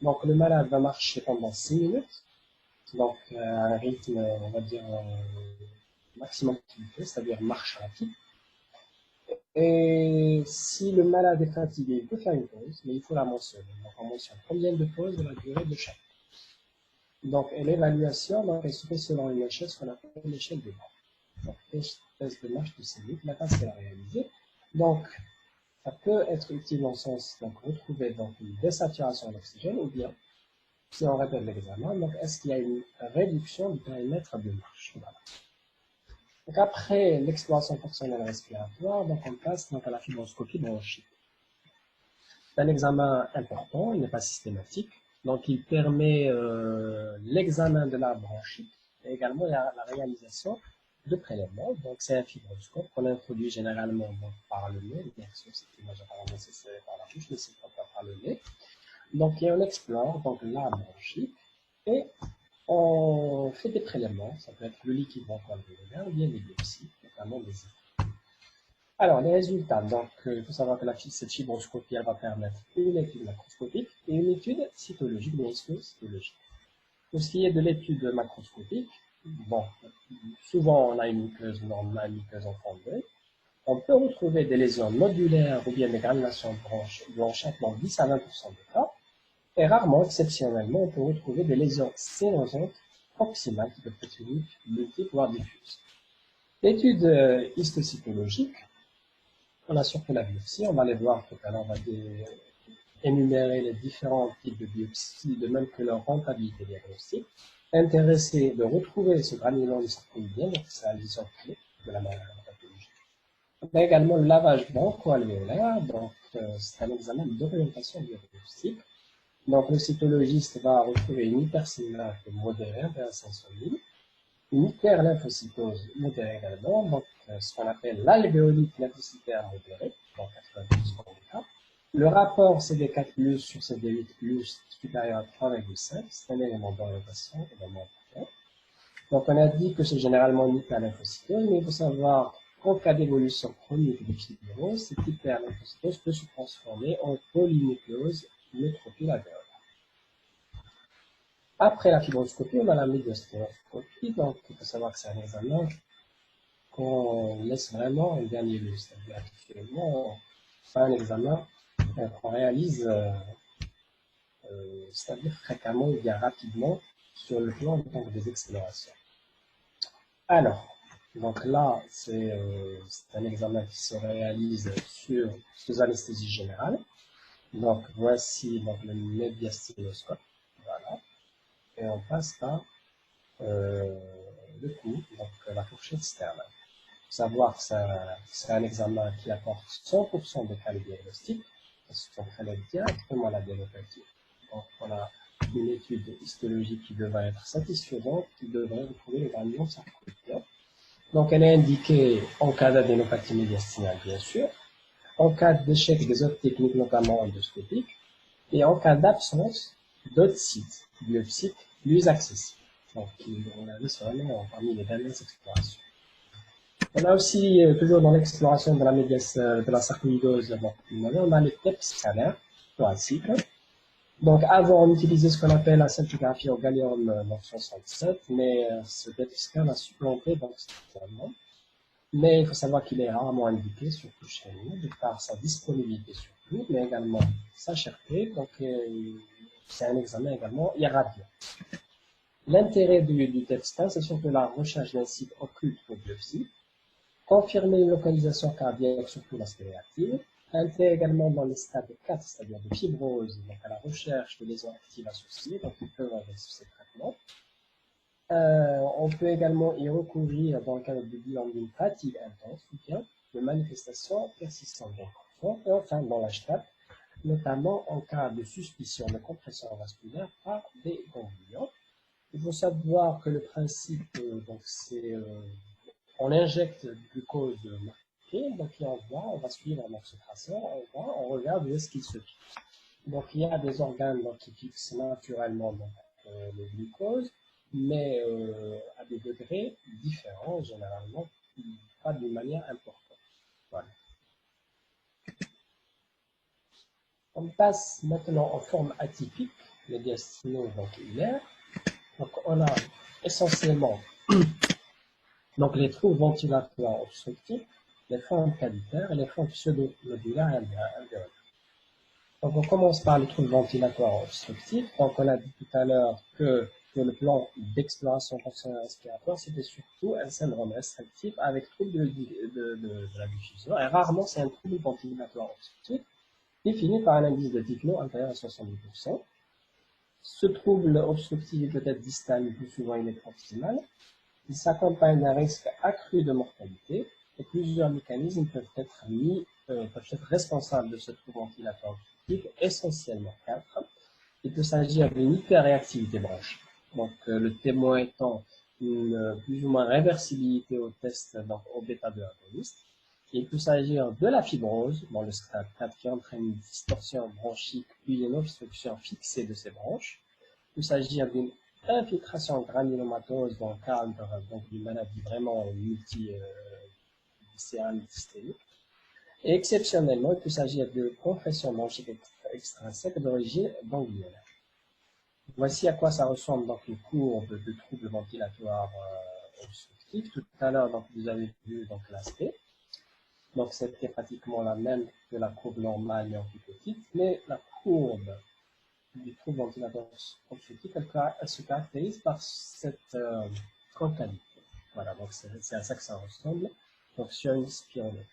Donc le malade va marcher pendant 6 minutes, donc à un rythme, on va dire, maximum d'activité, c'est-à-dire marche rapide. Et si le malade est fatigué, il peut faire une pause, mais il faut la mentionner. Donc on mentionne combien de pauses et la durée de chaque. Donc l'évaluation, elle se fait selon une échelle, ce qu'on appelle l'échelle de marche. Donc test de marche de 6 minutes, la tâche est réalisée. Donc ça peut être utile dans le sens, donc retrouver donc, une désaturation d'oxygène, ou bien, si on répète l'examen, donc est-ce qu'il y a une réduction du périmètre de marche. Voilà. Donc après l'exploration fonctionnelle respiratoire, donc on passe donc, à la fibroscopie bronchique. C'est un examen important, il n'est pas systématique, donc il permet l'examen de la bronchite, et également la réalisation de prélèvements. Donc c'est un fibroscope qu'on introduit généralement donc, par le nez, bien sûr c'est majoritairement nécessaire par la bouche, mais c'est pas par le nez. Donc on explore donc la bronchite et on fait des prélèvements, ça peut être le liquide broncho-alvéolaire ou bien des biopsies, notamment des IFI. Alors les résultats, donc il faut savoir que cette fibroscopie elle va permettre une étude macroscopique et une étude cytologique, bien sûr cytologique. Pour ce qui est de l'étude macroscopique, bon, souvent on a une muqueuse normale, une muqueuse en forme d'œil. On peut retrouver des lésions nodulaires ou bien des granulations blanchâtres dans 10 à 20% des cas. Et rarement, exceptionnellement, on peut retrouver des lésions sénosantes proximales qui peuvent être multiples, voire diffuses. L'étude histocytologique, on a surtout la biopsie, on va les voir tout à l'heure, on va énumérer les différents types de biopsies, de même que leur rentabilité diagnostique, intéressé de retrouver ce granulome sarcoïdien, donc c'est la lésion clé de la pathologie. On a également le lavage broncho-alvéolaire, donc c'est un examen d'orientation diagnostique. Donc le cytologiste va retrouver une hypercellulite modérée, vers 500 000, une hyperlymphocytose modérée également, donc ce qu'on appelle l'alvéolite lymphocytaire modérée, dans 92% des cas. Le rapport CD4+, sur CD8+, supérieur à 3,5, c'est un élément d'orientation également important. Donc on a dit que c'est généralement une hyperlymphocytose, mais il faut savoir qu'en cas d'évolution chronique de fibrose, cette hyperlymphocytose peut se transformer en polynucléose neutropile alvéolaire. Après la fibroscopie, on a la médiasténoscopie, donc il faut savoir que c'est un examen qu'on laisse vraiment un dernier lieu, c'est-à-dire actuellement, c'est un examen qu'on réalise, c'est-à-dire fréquemment ou bien rapidement sur le plan des explorations. Alors, donc là, c'est un examen qui se réalise sous anesthésie générale. Donc voici donc, le médiasténoscope, voilà, et on passe par le cou, donc la fourchette sternale. Il faut savoir que c'est un examen qui apporte 100% de cas diagnostic, parce qu'on prélève directement la démopathie. Donc on a une étude histologique qui devrait être satisfaisante, qui devrait retrouver le granulome sarcoïdien. Donc elle est indiquée en cas d'adénopathie médiastinale, bien sûr, en cas d'échec des autres techniques, notamment endoscopiques, et en cas d'absence d'autres sites biopsiques plus accessibles. Donc on a vu vraiment parmi les dernières explorations. On a aussi, toujours dans l'exploration de la sarcoïdose, on a le TEP scanner thoracique. Donc avant, on utilisait ce qu'on appelle la scintigraphie au gallium 67, mais ce TEP scanner a supplanté donc certainement. Mais il faut savoir qu'il est rarement indiqué, surtout chez nous, de par sa disponibilité surtout, mais également sa cherté. Donc c'est un examen également irradiant. L'intérêt du TEP scan, c'est surtout la recherche d'un site occulte pour biopsie, confirmer une localisation cardiaque, surtout l'aspect active, intérêt également dans les stades 4, c'est-à-dire de fibrose, donc à la recherche de lésions actives associées, donc ils peuvent avoir ces traitements. On peut également y recourir dans le cadre de bilan d'une fatigue intense ou bien de manifestations persistantes d'inconfort, et enfin dans l'HTAP, notamment en cas de suspicion de compression vasculaire par des ganglions. Il faut savoir que le principe, donc c'est on injecte du glucose marqué, donc on va suivre ce traceur, on regarde où est-ce qu'il se fixe. Donc il y a des organes donc, qui fixent naturellement donc, le glucose, mais à des degrés différents, généralement, pas d'une manière importante. Voilà. On passe maintenant en forme atypique, les diastinos donc hilaires. Donc on a essentiellement donc les trous ventilatoires obstructifs, les fentes cavitaires et les fentes pseudo-nodulaires alvéolaires. Donc on commence par les trous ventilatoires obstructifs. Donc on a dit tout à l'heure que sur le plan d'exploration fonctionnelle respiratoire, c'était surtout un syndrome restrictif avec trouble de la diffusion. Et rarement c'est un trouble ventilatoire obstructif défini par un indice de Ticno inférieur à 70%. Ce trouble obstructif peut être distal, mais plus souvent il est proximal. Il s'accompagne d'un risque accru de mortalité et plusieurs mécanismes peuvent être responsables de ce trouble ventilatoire obstructif, essentiellement 4. Il peut s'agir d'une hyperréactivité bronchique, donc le témoin étant une plus ou moins réversibilité au test donc, au bêta-2 agoniste. Il peut s'agir de la fibrose, dans le stade 4 qui entraîne une distorsion bronchique puis une obstruction fixée de ces bronches. Il peut s'agir d'une infiltration granulomatose dans le cadre d'une maladie vraiment multi-viscérale systémique. Et exceptionnellement, il peut s'agir de compression bronchique extrinsèque d'origine ganglionnaire. Voici à quoi ça ressemble donc les courbes de troubles ventilatoires obstructifs. Tout à l'heure, donc vous avez vu donc l'aspect. Donc c'était pratiquement la même que la courbe normale mais en plus petite, mais la courbe du trouble ventilatoire obstructif, elle se caractérise par cette concavité. Voilà, donc c'est à ça que ça ressemble. Donc sur une spirale.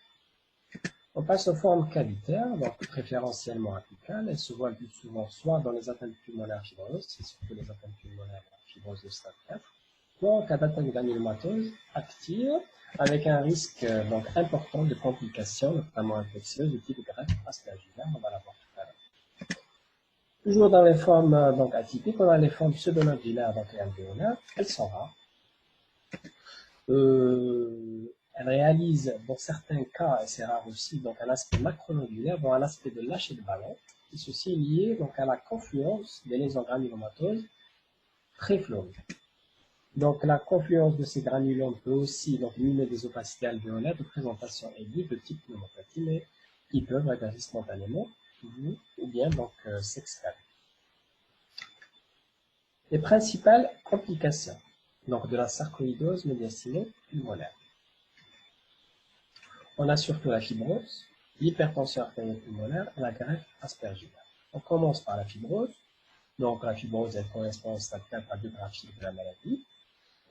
On passe aux formes cavitaires, donc préférentiellement apicales. Elles se voient le plus souvent soit dans les atteintes pulmonaires fibreuses, c'est surtout les atteintes pulmonaires fibreuses de stade 4, soit en cas d'atteinte granulomatose active, avec un risque donc important de complications, notamment infectieuses, de type greffe aspergillare. On va la voir tout à l'heure. Toujours dans les formes donc atypiques, on a les formes pseudonodulaires donc et alvéolaires. Elles sont rares. Elle réalise dans certains cas, et c'est rare aussi, donc un aspect macronodulaire, dont un aspect de lâcher de ballon, et ceci est lié donc à la confluence des lésions granulomateuses très fleuries. Donc la confluence de ces granulomes peut aussi donc mimer des opacités alvéolaires de présentation aiguë de type pneumopathie, mais qui peuvent réagir spontanément ou bien donc s'excaver. Les principales complications donc de la sarcoïdose médiastinée pulmonaire. On a surtout la fibrose, l'hypertension artérielle pulmonaire et la greffe aspergillare. On commence par la fibrose. Donc la fibrose, elle correspond au stade 4 radiographique de la maladie.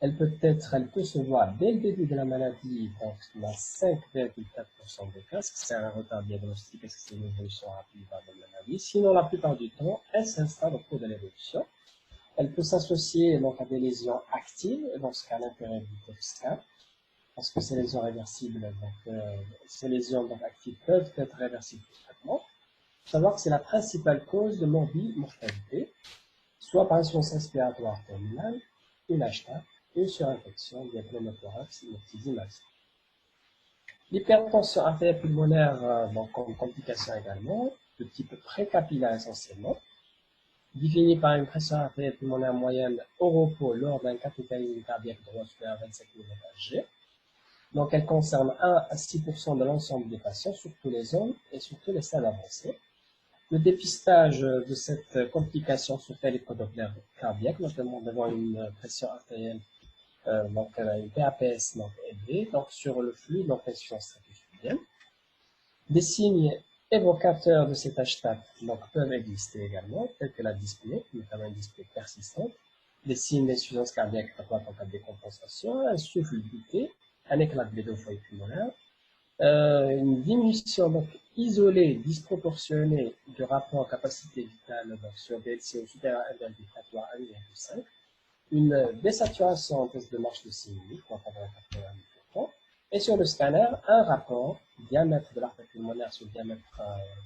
Elle peut se voir dès le début de la maladie, donc dans 5,4% des cas, c'est un retard diagnostique, est-ce que c'est une évolution rapide de la maladie. Sinon, la plupart du temps, elle s'installe au cours de l'évolution. Elle peut s'associer donc à des lésions actives, dans ce cas l'intérêt du TEP-scan, parce que ces lésions réversibles, donc ces lésions donc actives peuvent être réversibles au traitement. Il faut savoir que c'est la principale cause de mortalité, soit par insuffisance respiratoire terminale, une HTA, une surinfection, diapneumothorax, une octizimase. L'hypertension artérielle pulmonaire, donc comme complication également, de type précapillaire essentiellement, définie par une pression artérielle pulmonaire moyenne au repos lors d'un cathétérisme cardiaque droit supérieur à 25 mmHg. Donc, elle concerne 1 à 6% de l'ensemble des patients, surtout les hommes et surtout les stades avancés. Le dépistage de cette complication se fait l'échodoppler cardiaque, notamment devant une pression artérielle, donc une PAPS donc élevée, donc sur le flux, donc insuffisance trachéophilienne. Des signes évocateurs de cet HTAP donc, peuvent exister également, tels que la dyspnée, notamment une dyspnée persistante, des signes d'insuffisance cardiaque en cas de décompensation, un souffle buté, un éclat de bédofoïde pulmonaire, une diminution donc isolée, disproportionnée du rapport capacité vitale donc, sur BLCO supérieur à 1,4 ou à 1,5, une désaturation en test de marche de 6 minutes, donc à 80%, et sur le scanner, un rapport diamètre de l'artère pulmonaire sur le diamètre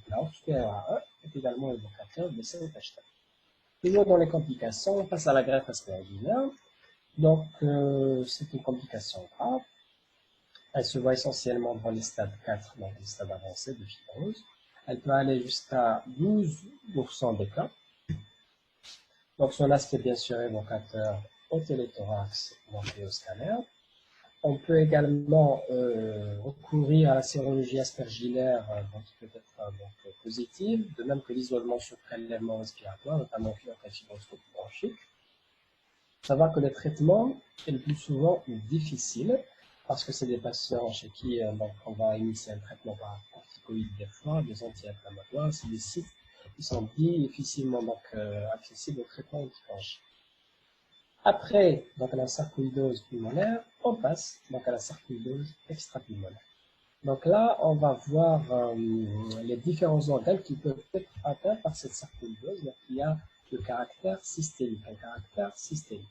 de la haute supérieure à 1 est également évocateur de cet HTAP. Toujours dans les complications, on passe à la greffe aspergillare. Donc, c'est une complication grave. Elle se voit essentiellement dans les stades 4, donc les stades avancés de fibrose. Elle peut aller jusqu'à 12% des cas. Donc son aspect bien sûr évocateur au téléthorax et au scanner. On peut également recourir à la sérologie aspergillaire qui peut être positive, de même que l'isolement sur prélèvement respiratoire, notamment en fibroscopie bronchique. Il faut savoir que le traitement est le plus souvent difficile, parce que c'est des patients chez qui on va initier un traitement par corticoïdes des fois, des anti-inflammatoires, c'est des sites qui sont difficilement accessibles au traitement antifongique. Après donc, la sarcoïdose pulmonaire, on passe donc, à la sarcoïdose extrapulmonaire. Donc là, on va voir les différents organes qui peuvent être atteints par cette sarcoïdose. Donc il y a le caractère systémique, un caractère systémique.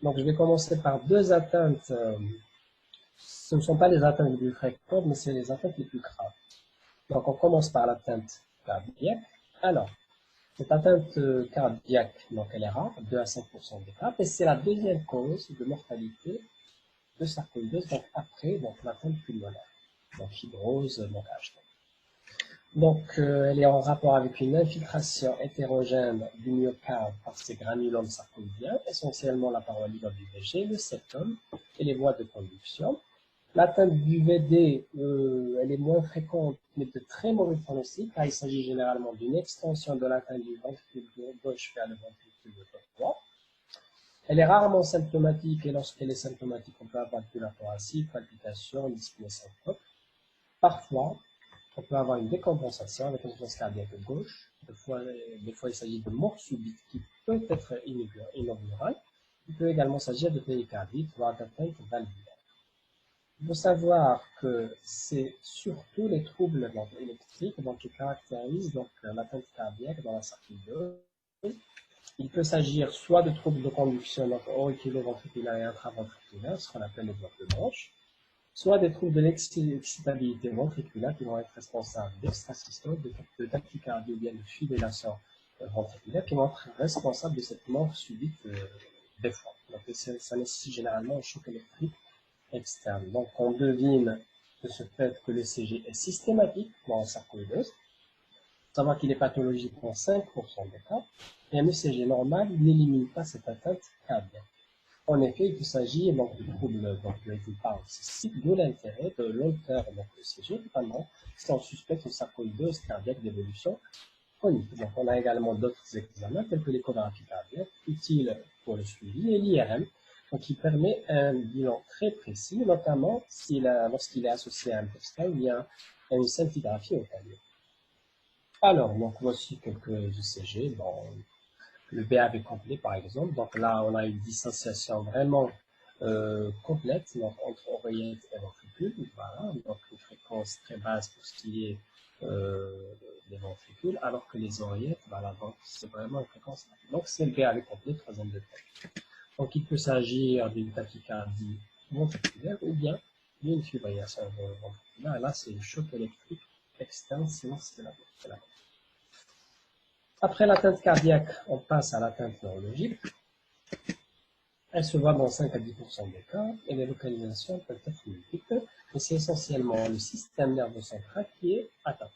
Donc je vais commencer par deux atteintes. Ce ne sont pas les atteintes les plus fréquentes, mais c'est les atteintes les plus graves. Donc, on commence par l'atteinte cardiaque. Alors, cette atteinte cardiaque, donc elle est rare, 2 à 5% des cas, et c'est la deuxième cause de mortalité de sarcoïdose, donc après l'atteinte pulmonaire, donc fibrose, donc HT. Donc, elle est en rapport avec une infiltration hétérogène du myocarde par ces granulomes sarcoïdiens, essentiellement la paroi libre du VG, le septum et les voies de conduction. L'atteinte du VD, elle est moins fréquente, mais de très mauvais pronostic, car il s'agit généralement d'une extension de l'atteinte du ventricule gauche vers le ventricule droit. Elle est rarement symptomatique, et lorsqu'elle est symptomatique, on peut avoir de la thoracique, palpitation, dyspnée syncope. Parfois, on peut avoir une décompensation avec une insuffisance cardiaque gauche. Des fois, il s'agit de mort subite qui peut être inaugurale. Il peut également s'agir de péricardite, voire d'atteinte valvulaire. Il faut savoir que c'est surtout les troubles donc, électriques donc, qui caractérisent donc, l'atteinte cardiaque dans la sarcoïdose. Il peut s'agir soit de troubles de conduction donc auriculo-ventriculaire et intraventriculaire, ce qu'on appelle les blocs de branche, soit des troubles de l'excitabilité ventriculaire qui vont être responsables d'extrasystole, de tachycardie ou bien de fibrillation ventriculaire qui vont être responsables de cette mort subite des foies. Donc ça nécessite généralement un choc électrique externe. Donc on devine de ce fait que l'ECG est systématique dans la sarcoïdose. Savoir qu'il est pathologique dans 5% des cas, et un ECG normal n'élimine pas cette atteinte cardiaque. En effet, il peut s'agir donc de troubles dont il parle ici, d'où l'intérêt de long terme donc l'ECG, notamment si on suspecte une sarcoïdose cardiaque d'évolution chronique. Donc on a également d'autres examens tels que l'échographie cardiaque, utile pour le suivi, et l'IRM, donc qui permet un bilan très précis, notamment lorsqu'il est associé à un PET ou bien à une scintigraphie au calibre. Alors, donc voici quelques ECG. Bon, le BAV complet, par exemple. Donc là, on a une distanciation vraiment complète donc, entre oreillette et ventricule. Voilà, donc une fréquence très basse pour ce qui est des ventricules, alors que les oreillettes, voilà, donc c'est vraiment une fréquence. Donc c'est le BAV complet, troisième degré. Donc il peut s'agir d'une tachycardie ventriculaire ou bien d'une fibrillation ventriculaire. Et là, c'est le choc électrique externe, sinon c'est la mort. Après l'atteinte cardiaque, on passe à l'atteinte neurologique. Elle se voit dans 5 à 10% des cas et les localisations peuvent être multiples, mais c'est essentiellement le système nerveux central qui est atteint.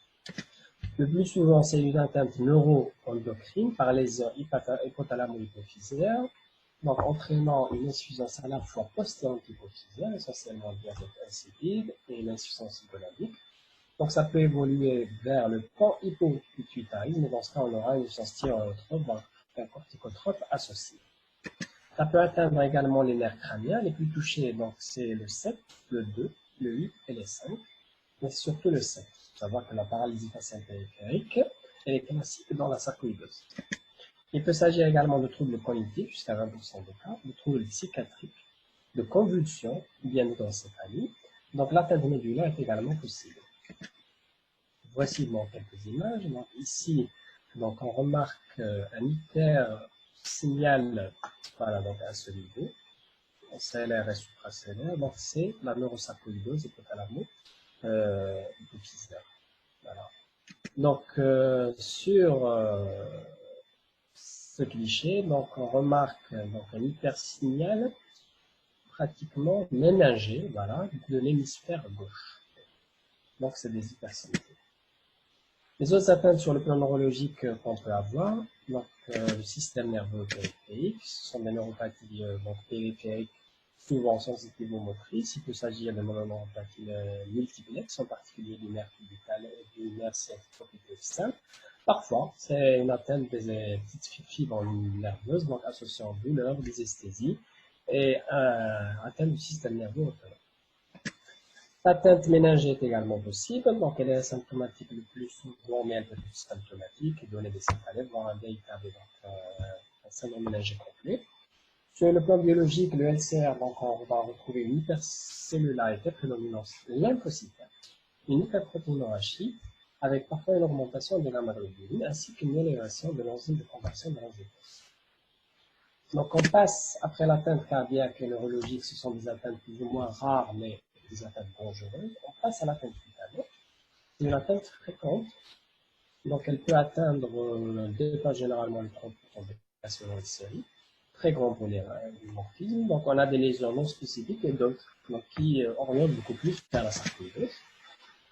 Le plus souvent, c'est une atteinte neuro-endocrine par lésion hypothalamo-hypophysaire, donc entraînant une insuffisance à la fois postéro-hypophysaire, essentiellement le diabète insipide et l'insuffisance hypolamique. Donc ça peut évoluer vers le panhypopituitarisme, mais dans ce cas, on aura une insuffisance thyroïdrotrope, donc un corticotrope associé. Ça peut atteindre également les nerfs crâniens. Les plus touchés, donc, c'est le 7, le 2, le 8 et les 5, mais surtout le 7. Il faut savoir que la paralysie faciale périphérique, elle est classique dans la sarcoïdose. Il peut s'agir également de troubles cognitifs, jusqu'à 20% des cas, de troubles psychiatriques, de convulsions, ou bien d'hydrocéphalie. Donc l'atteinte médulaire est également possible. Voici donc quelques images. Donc, ici, donc, on remarque un hypersignal voilà, donc à ce niveau, CLR et supracellaire. Donc c'est la neurosarcoïdose hypothalamo-hypophysaire. Voilà. Donc sur ce cliché, donc on remarque donc un hypersignal pratiquement ménagé, voilà, de l'hémisphère gauche. Donc c'est des hypersignalités. Les autres atteintes sur le plan neurologique qu'on peut avoir, donc le système nerveux périphérique, ce sont des neuropathies périphériques souvent sensitivo-motrices. Il peut s'agir de mononeuropathies multiplex, en particulier du nerf cubital et du nerf sciatique-externe. Parfois, c'est une atteinte des petites fibres nerveuses, donc associant douleur, dysesthésie et atteinte du système nerveux autonome. L'atteinte méningée est également possible, donc elle est asymptomatique le plus souvent, mais elle peut être symptomatique, donner des céphalètes, voire un véritable un syndrome méningé complet. Sur le plan biologique, le LCR, donc on va retrouver une hypercellularité prédominante lymphocytaire, une hyperprotéinorachie, avec parfois une augmentation de l'hémoglobine, ainsi qu'une élévation de l'enzyme de conversion de l'angiotensin. Donc on passe, après l'atteinte cardiaque et neurologique, ce sont des atteintes plus ou moins rares, mais des atteintes dangereuses. On passe à l'atteinte cutanée. C'est une atteinte fréquente, donc elle peut atteindre, dépasse généralement les 30% des cas selon les séries, très grand polymorphisme. Donc on a des lésions non spécifiques et d'autres qui orientent beaucoup plus vers la sarcoïdose.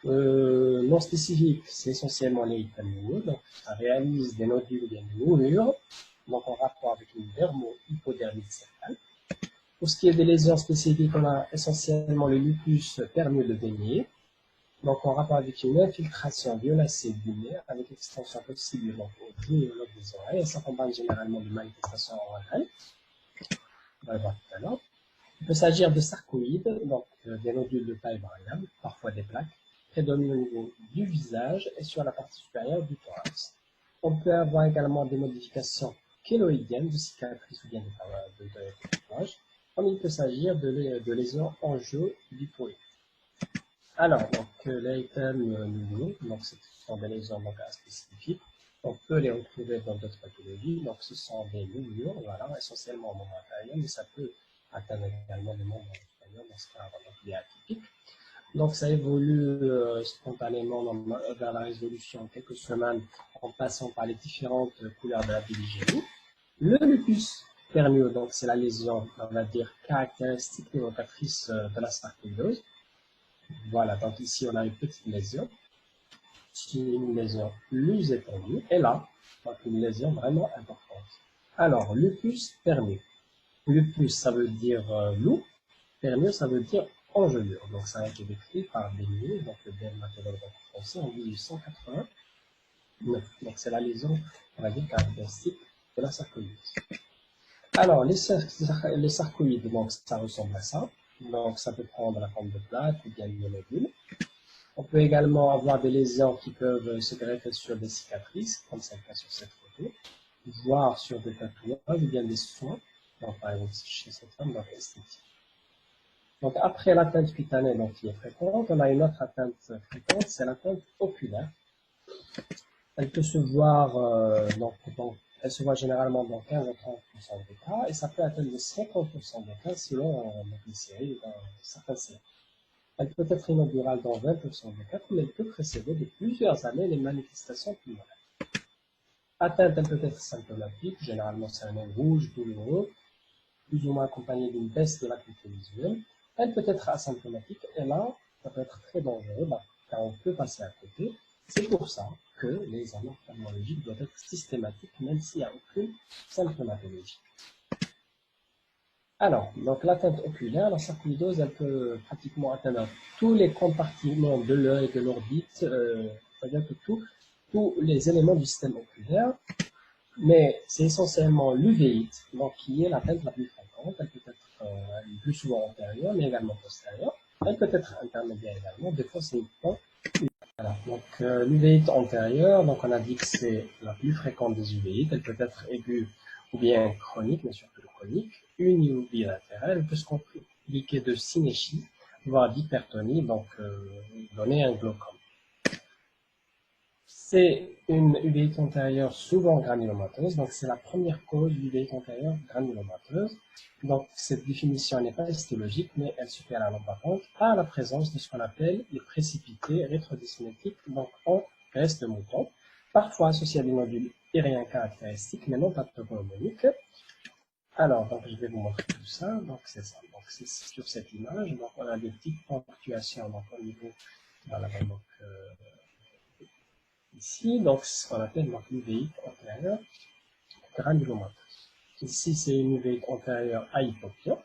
Non spécifique, c'est essentiellement les hypaminieux, donc ça réalise des nodules ou bien des moulures, donc en rapport avec une dermo-hypodermite céphale. Pour ce qui est des lésions spécifiques, on a essentiellement le lupus permieux de Vénier, donc en rapport avec une infiltration violacée du nez, avec extension possible donc, au joue et au lobe des oreilles, et s'accompagne généralement de manifestations orales. On va le voir tout à l'heure. Il peut s'agir de sarcoïdes, donc des nodules de taille variable, parfois des plaques, prédominent au niveau du visage et sur la partie supérieure du thorax. On peut avoir également des modifications kéloïdiennes de cicatrices ou bien de tatouages. comme il peut s'agir de lésions angio-lipoïdes. Alors, donc, les items nouveaux, donc ce sont des lésions donc, spécifiques. On peut les retrouver dans d'autres pathologies. Donc, ce sont des moulures, voilà, essentiellement au membre inférieur, mais ça peut atteindre également les membres inférieurs dans ce cas, donc, il est atypique. Donc, ça évolue spontanément vers la résolution en quelques semaines en passant par les différentes couleurs de la pédigyrie. Le lupus pernio, donc c'est la lésion, on va dire, caractéristique évocatrice de la sarcoïdose. Voilà, donc ici on a une petite lésion, une lésion plus étendue, et là, donc une lésion vraiment importante. Alors, lupus pernio. Lupus, ça veut dire loup, pernio, ça veut dire engelure. Donc ça a été décrit par Bénier, donc le dermatologue français, en 1889. Donc c'est la lésion, on va dire, caractéristique de la sarcoïdose. Alors, les sarcoïdes, donc ça ressemble à ça. Donc ça peut prendre la forme de plaque ou bien de nodules. On peut également avoir des lésions qui peuvent se greffer sur des cicatrices, comme c'est le cas sur cette photo, voire sur des tatouages ou bien des soins, donc par exemple chez cette femme, donc esthétique. Donc après l'atteinte cutanée donc, qui est fréquente, on a une autre atteinte fréquente, c'est l'atteinte oculaire. Elle peut se voir, elle se voit généralement dans 15 à 30% des cas, et ça peut atteindre 50% des cas selon les séries, dans certaines séries. Elle peut être inaugurale dans 20% des cas, mais elle peut précéder de plusieurs années les manifestations pulmonaires. L'atteinte, elle peut être symptomatique, généralement c'est un œil rouge, douloureux, plus ou moins accompagné d'une baisse de l'acuité visuelle. Elle peut être asymptomatique, et là, ça peut être très dangereux, car on peut passer à côté. C'est pour ça que l'examen ophtalmologique doit être systématique, même s'il n'y a aucune symptomatologie. Alors, donc l'atteinte oculaire, la sarcoïdose, elle peut pratiquement atteindre tous les compartiments de l'œil et de l'orbite, c'est-à-dire que tous les éléments du système oculaire, mais c'est essentiellement l'uvéite, donc qui est l'atteinte la plus fréquente. Elle peut être le plus souvent antérieure, mais également postérieure. Elle peut être intermédiaire également. Des fois, c'est une fois. Voilà. Donc l'uvéite antérieure, donc on a dit que c'est la plus fréquente des uvéites. Elle peut être aiguë ou bien chronique, mais surtout chronique, uni ou bilatérale. Elle peut se compliquer de synéchie, voire d'hypertonie, donc donner un glaucome. C'est une uvéite antérieure souvent granulomateuse, donc c'est la première cause d'uvéite antérieure granulomateuse. Donc cette définition n'est pas histologique, mais elle se fait à la lampe apparente à la présence de ce qu'on appelle les précipités rétrodesmotiques, donc en graisse de mouton, parfois associés à des nodules aériens caractéristiques, mais non pathognomoniques. Alors, donc je vais vous montrer tout ça. Donc c'est ça. Donc c'est sur cette image. Donc on a des petites ponctuations donc au niveau. Voilà, donc ici, donc, ce qu'on appelle l'uvéite antérieure granulomateuse. Ici, c'est une uvéite antérieure ahypopia.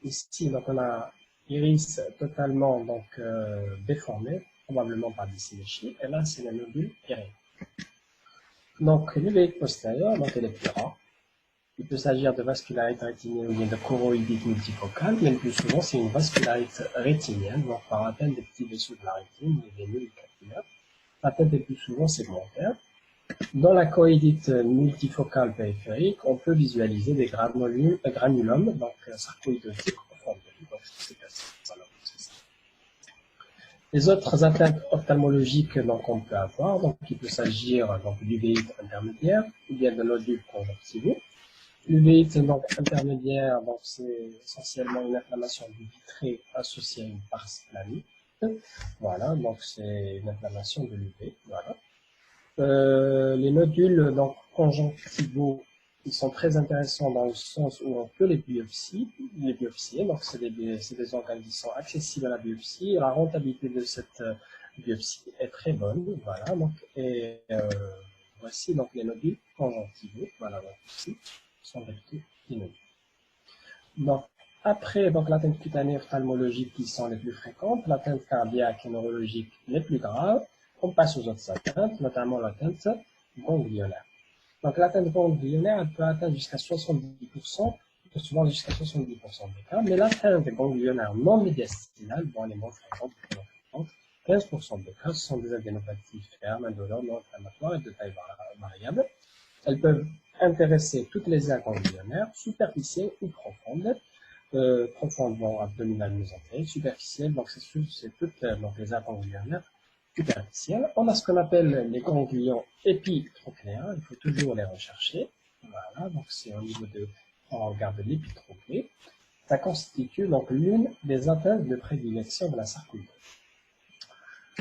Ici, donc, on a iris totalement déformé, probablement par des synéchies. Et là, c'est la nodule aérienne. Donc, l'uvéite postérieure, donc, elle est plus rare. Il peut s'agir de vascularite rétinienne ou bien de choroïdite multifocale, mais le plus souvent, c'est une vascularite rétinienne, donc par atteinte des petits vaisseaux de la rétine, les vénules capillaires. L'atteinte est plus souvent segmentaire. Dans la choroïdite multifocale périphérique, on peut visualiser des granulums, donc sarcoïdotiques profondeurs. Donc, c'est ça. Les autres atteintes ophtalmologiques qu'on peut avoir, donc il peut s'agir d'uvéite intermédiaire ou bien de nodules conjonctivaux. L'uvéite intermédiaire, donc c'est essentiellement une inflammation du vitré associée à une pars planite. Voilà, donc c'est une inflammation de l'UV. Voilà. Les nodules conjonctivaux, ils sont très intéressants dans le sens où on peut les biopsier. Donc c'est des organes qui sont accessibles à la biopsie. La rentabilité de cette biopsie est très bonne. Voilà. Donc voici donc les nodules conjonctivaux. Voilà. Donc ici sont des nodules. Donc après l'atteinte cutanée ophtalmologique qui sont les plus fréquentes, l'atteinte cardiaque et neurologique les plus graves. On passe aux autres atteintes, notamment l'atteinte ganglionnaire. Donc l'atteinte ganglionnaire, elle peut atteindre jusqu'à 70%, souvent jusqu'à 70% des cas, mais l'atteinte ganglionnaire non médiastinale, bon, elle est moins fréquente, 15% des cas, ce sont des adénopathies fermes, indolores, non inflammatoires et de taille variable. Elles peuvent intéresser toutes les aires ganglionnaires, superficielles ou profondes. profondément abdominale mésentérique, superficielle, donc c'est toutes donc les artères ganglionnaires superficielles. On a ce qu'on appelle les ganglions épitrochléens, il faut toujours les rechercher. Voilà, donc c'est au niveau de, on regarde l'épitrochlée. Ça constitue donc l'une des atteintes de prédilection de la sarcoïdose.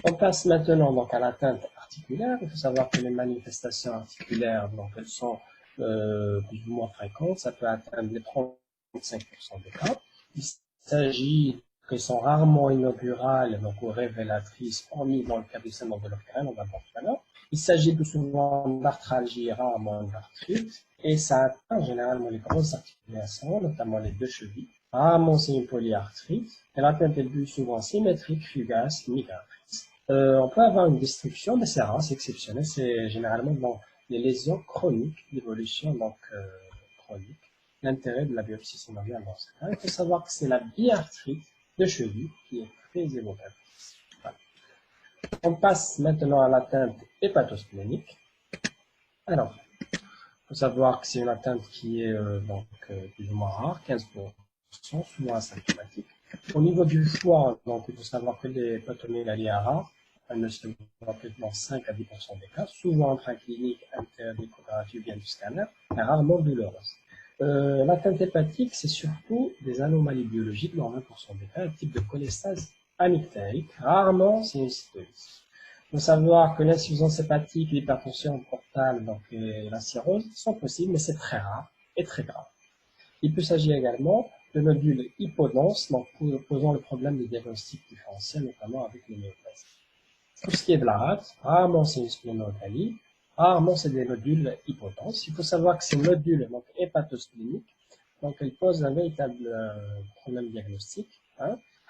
On passe maintenant donc à l'atteinte articulaire. Il faut savoir que les manifestations articulaires, donc elles sont plus ou moins fréquentes. Ça peut atteindre les 35% des cas. Il s'agit qu'elles sont rarement inaugurales, donc ou révélatrices, hormis dans le cas du syndrome de l'Octane, on va voir tout à l'heure. Il s'agit plus souvent d'arthralgie, rarement d'arthrite, et ça atteint généralement les grosses articulations, notamment les deux chevilles. Rarement c'est une polyarthrite, et l'atteinte est plus souvent symétrique, fugace, migratrice. On peut avoir une destruction, mais c'est rare, c'est exceptionnel, c'est généralement dans les lésions chroniques, l'évolution donc chronique. L'intérêt de la biopsie synoviale dans ce cas. Il faut savoir que c'est la biarthrite de cheville qui est très évocatrice. Voilà. On passe maintenant à l'atteinte hépatosplénique. Alors, il faut savoir que c'est une atteinte qui est plus ou moins rare, 15%, souvent asymptomatique. Au niveau du foie, donc, il faut savoir que les pathomégalies rares, elles ne se voient que dans 5 à 10% des cas, souvent intraclinique, interéchographie ou bien du scanner, mais rarement douloureuse. L'atteinte hépatique, c'est surtout des anomalies biologiques dans 20% des cas, un type de cholestase amygdalique. Rarement, c'est une cytolyse. Il faut savoir que l'insuffisance hépatique, l'hypertension portale, donc la cirrhose sont possibles, mais c'est très rare et très grave. Il peut s'agir également de nodules hypodenses, donc posant le problème de diagnostic différentiel, notamment avec les néoplasies. Pour ce qui est de la rate, rarement c'est une splénomégalie, rarement c'est des nodules hypodenses. Il faut savoir que ces nodules, donc hépatospléniques, donc elles posent un véritable problème diagnostique,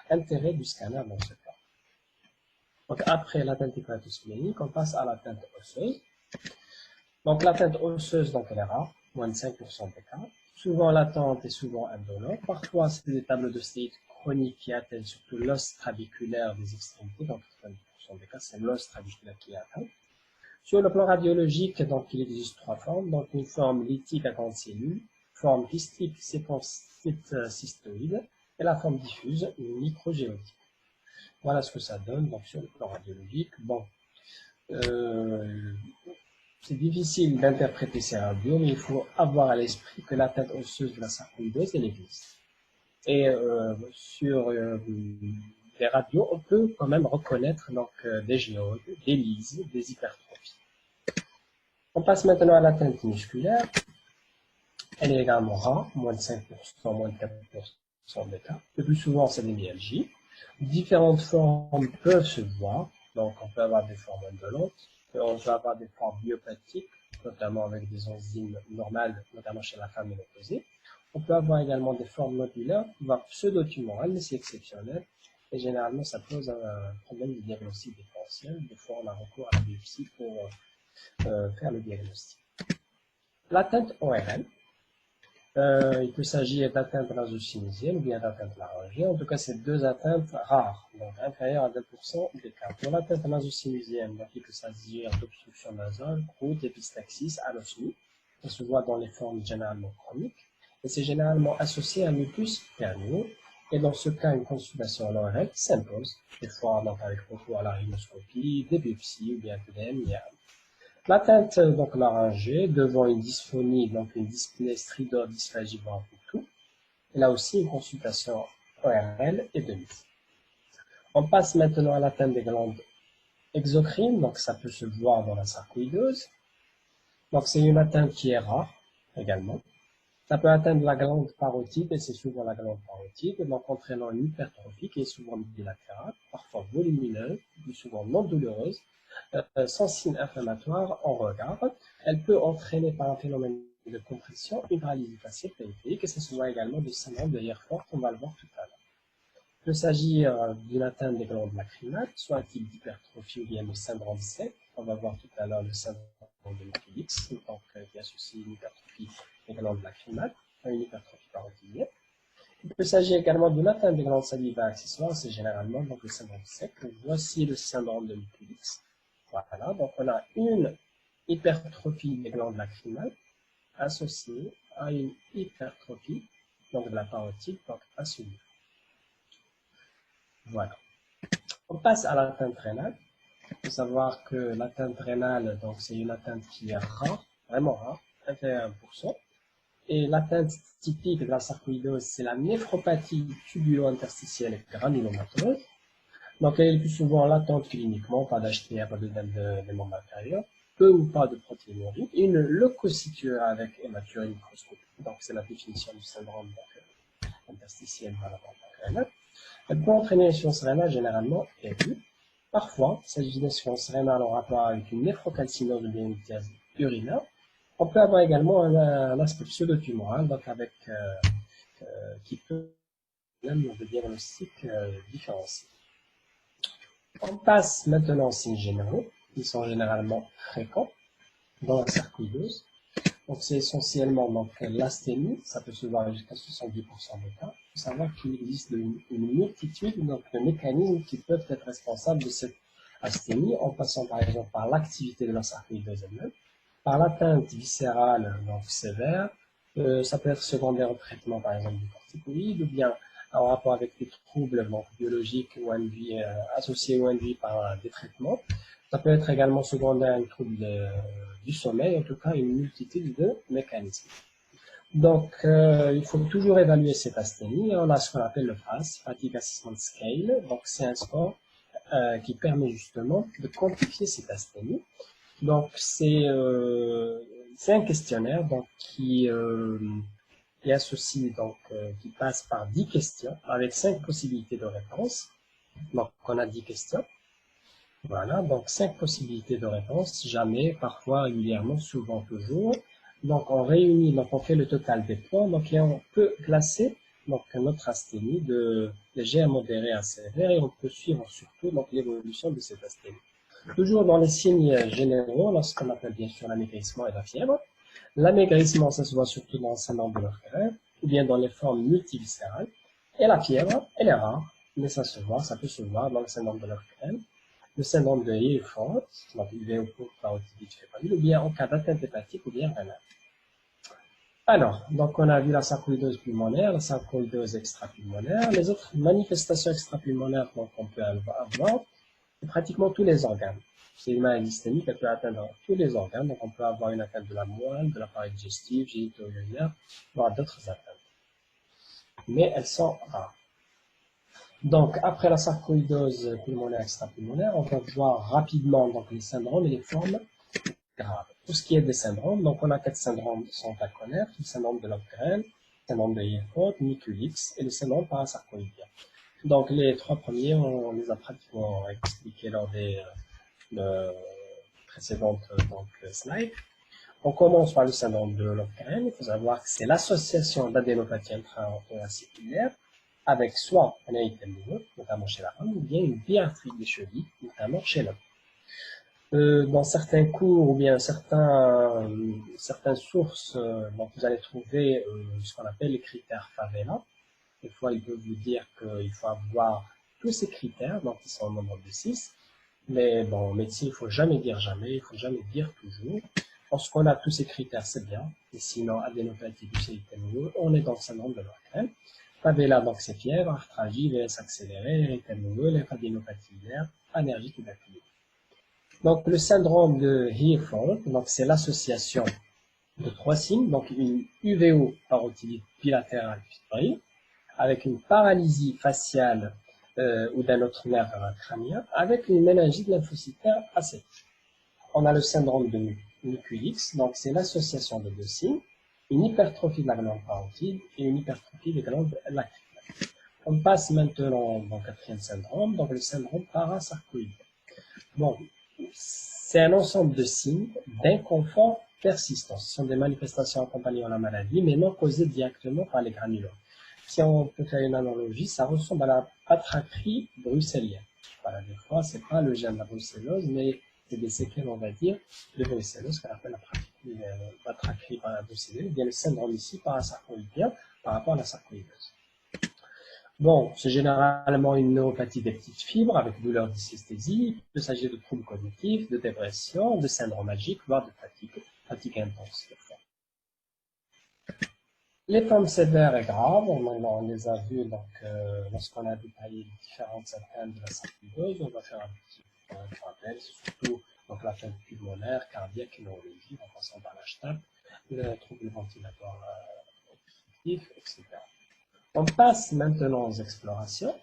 intérêt du scanner dans ce cas. Donc après l'atteinte hépatosplénique, on passe à l'atteinte osseuse. Donc l'atteinte osseuse, donc elle est rare, moins de 5% des cas. Souvent latente et souvent indolore. Parfois c'est des tables d'ostéite chroniques qui atteignent surtout l'os trabéculaire des extrémités, donc 90% des cas c'est l'os trabéculaire qui est atteint. Sur le plan radiologique, donc il existe trois formes, donc une forme lithique à grande cellule, forme kystique cystoïde et la forme diffuse microgéotique. Voilà ce que ça donne donc sur le plan radiologique. Bon, c'est difficile d'interpréter ces radios, mais il faut avoir à l'esprit que l'atteinte osseuse de la sarcoïdose, elle existe. Et sur les radios, on peut quand même reconnaître donc des géodes, des lyses, des hypertrophies. On passe maintenant à l'atteinte musculaire. Elle est également rare, moins de 5%, moins de 4% des cas. Le plus souvent, c'est des myalgies. Différentes formes peuvent se voir. Donc, on peut avoir des formes indolentes. On peut avoir des formes myopathiques, notamment avec des enzymes normales, notamment chez la femme ménopausée. On peut avoir également des formes nodulaires, voire pseudo-tumorales, mais c'est exceptionnel. Et généralement, ça pose un problème de diagnostic différentiel. Des fois, on a recours à la biopsie pour faire le diagnostic. L'atteinte ORL. Il peut s'agir d'atteinte nasocinusienne ou bien d'atteinte laryngée. En tout cas, c'est deux atteintes rares, donc inférieures à 2% des cas. Pour l'atteinte nasocinusienne, donc il peut s'agir d'obstruction nasale, croûte, épistaxis, anosmie. Ça se voit dans les formes généralement chroniques. Et c'est généralement associé à un mucus périneal. Et dans ce cas, une consultation à l'ORL s'impose, des fois donc avec recours à la rhinoscopie, des biopsies ou bien TDM, IAM. L'atteinte donc laryngée devant une dysphonie, donc une dyspnée stridor, dysphagie, voire tout. Et là aussi une consultation ORL et de mise. On passe maintenant à l'atteinte des glandes exocrines, donc ça peut se voir dans la sarcoïdose. Donc c'est une atteinte qui est rare également. Ça peut atteindre la glande parotide, et c'est souvent la glande parotide, donc entraînant une hypertrophie qui est souvent bilatérale, parfois volumineuse, plus souvent non douloureuse, sans signe inflammatoire en regard. Elle peut entraîner par un phénomène de compression une paralysie faciale périphérique, et ça se voit également du syndrome de Yerfort, on va le voir tout à l'heure. Il peut s'agir d'une atteinte des glandes lacrymales, soit un type d'hypertrophie ou bien le syndrome sec. On va voir tout à l'heure le syndrome de Muculix, donc qui associe une hypertrophie des glandes lacrymales à une hypertrophie parotidienne. Il peut s'agir également d'une atteinte des glandes salivaires accessoires, c'est généralement donc le syndrome sec. Voici le syndrome de Muculix. Voilà, donc on a une hypertrophie des glandes lacrymales associée à une hypertrophie donc de la parotide, donc à suivre. Voilà. On passe à l'atteinte rénale. Il faut savoir que l'atteinte rénale, donc c'est une atteinte qui est rare, vraiment rare, inférieure à 1%. Et l'atteinte typique de la sarcoïdose, c'est la néphropathie tubulo-interstitielle granulomateuse. Donc, elle est plus souvent latente cliniquement, pas d'HTR, pas d'œdème des membres inférieurs, peu ou pas de protéinurie, et une leucocyture avec hématurie microscopique. Donc, c'est la définition du syndrome interstitiel rénale. Elle peut entraîner une insuffisance rénale généralement aiguë. Parfois, il s'agit d'une insuffisance rénale en rapport avec une néphrocalcinose ou bien une dialyse urinaire. On peut avoir également un aspect pseudo-tumoral, donc avec qui peut même de diagnostic différencié. On passe maintenant aux signes généraux, qui sont généralement fréquents dans la sarcoïdose. Donc c'est essentiellement l'asthénie, ça peut se voir jusqu'à 70% des cas. Il faut savoir qu'il existe une multitude de mécanismes qui peuvent être responsables de cette asthénie, en passant par exemple par l'activité de la sarcoïdose elle-même, par l'atteinte viscérale donc sévère, ça peut être secondaire au traitement par exemple du corticoïde, ou bien en rapport avec des troubles donc, biologiques ou associés au NV par des traitements. Ça peut être également secondaire à un trouble du sommeil, en tout cas une multitude de mécanismes. Donc, il faut toujours évaluer cette asthénie. On a ce qu'on appelle le FAS, Fatigue Assessment Scale. Donc, c'est un score qui permet justement de quantifier cette asthénie. Donc, c'est un questionnaire donc, qui associé, donc, qui passe par 10 questions avec 5 possibilités de réponse. Donc, on a 10 questions. Voilà, donc 5 possibilités de réponse, jamais, parfois, régulièrement, souvent, toujours. Donc, on réunit, donc on fait le total des points, donc et on peut classer donc, notre asthénie de léger à modéré à sévère, et on peut suivre surtout donc l'évolution de cette asthénie. Toujours dans les signes généraux, lorsqu'on appelle bien sûr l'amaigrissement et la fièvre. L'amaigrissement, ça se voit surtout dans le syndrome de Löfgren, ou bien dans les formes multiviscérales. Et la fièvre, elle est rare, mais ça peut se voir dans le syndrome de Löfgren. Le syndrome de Hilford, donc UV ou parotidite fébrile, ou bien en cas d'atteinte hépatique ou bien rénale. Alors, donc on a vu la sarcoïdose pulmonaire, la sarcoïdose extrapulmonaire. Les autres manifestations extrapulmonaires qu'on peut avoir, c'est pratiquement tous les organes. C'est une maladie systémique, elle peut atteindre tous les organes, donc on peut avoir une atteinte de la moelle, de l'appareil digestif, génito-urinaire, voire d'autres atteintes. Mais elles sont rares. Donc, après la sarcoïdose pulmonaire extrapulmonaire, on va voir rapidement donc, les syndromes et les formes graves. Tout ce qui est des syndromes, donc on a 4 syndromes qui sont à connaître, le syndrome de Löfgren, le syndrome de Hilford, Mikulicz et le syndrome parasarcoïdien. Donc, les 3 premiers, on les a pratiquement expliqués lors des précédentes slides. On commence par le syndrome de Löfgren. Il faut savoir que c'est l'association d'adénopathie intra-thoracicaire avec soit un érythème nouveau, notamment chez la femme, ou bien une biarthrite des chevilles, notamment chez l'homme. Dans certains cours ou bien certaines sources, donc vous allez trouver ce qu'on appelle les critères Favela. Des fois, il peut vous dire qu'il faut avoir tous ces critères, donc ils sont au nombre de 6. Mais bon, en médecine, il faut jamais dire jamais, il faut jamais dire toujours. Lorsqu'on a tous ces critères, c'est bien. Et sinon, adénopathie du érythème, on est dans le syndrome de Löfgren. Favela, donc c'est fièvre, arthralgie, VS accéléré, érythème nouveau, adénopathie hilaire, allergique et bactérie. Donc, le syndrome de Hilford, donc c'est l'association de 3 signes, donc une UVO parotidite bilatérale fébrile, avec une paralysie faciale ou d'un autre nerf crânien, avec une méningite lymphocytaire acétique. On a le syndrome de Mikulicz, donc c'est l'association de 2 signes, une hypertrophie de la glande parotide et une hypertrophie des glandes lacrymales. On passe maintenant au 4e syndrome, donc le syndrome parasarcoïdien. Bon, c'est un ensemble de signes d'inconfort persistant. Ce sont des manifestations accompagnant la maladie, mais non causées directement par les granulomes. Si on peut faire une analogie, ça ressemble à la patraquerie bruxellienne. Voilà, des fois, c'est pas le gène de la brucellose, mais c'est des séquelles, on va dire, de brucellose, qu'on appelle la patraquerie bruxellienne, ou bien le syndrome ici parasarcoïdien par rapport à la sarcoïdose. Bon, c'est généralement une neuropathie des petites fibres avec douleur d'hystesthésie. Il peut s'agir de troubles cognitifs, de dépression, de syndrome magique, voire de fatigue intense. Les formes sévères et graves, on les a vues donc, lorsqu'on a détaillé les différentes atteintes de la sarcoïdose. On va faire un petit rappel, surtout donc, l'atteinte pulmonaire, cardiaque et neurologique, en passant par l'HTAP, le trouble ventilatoire obstructif, etc. On passe maintenant aux explorations.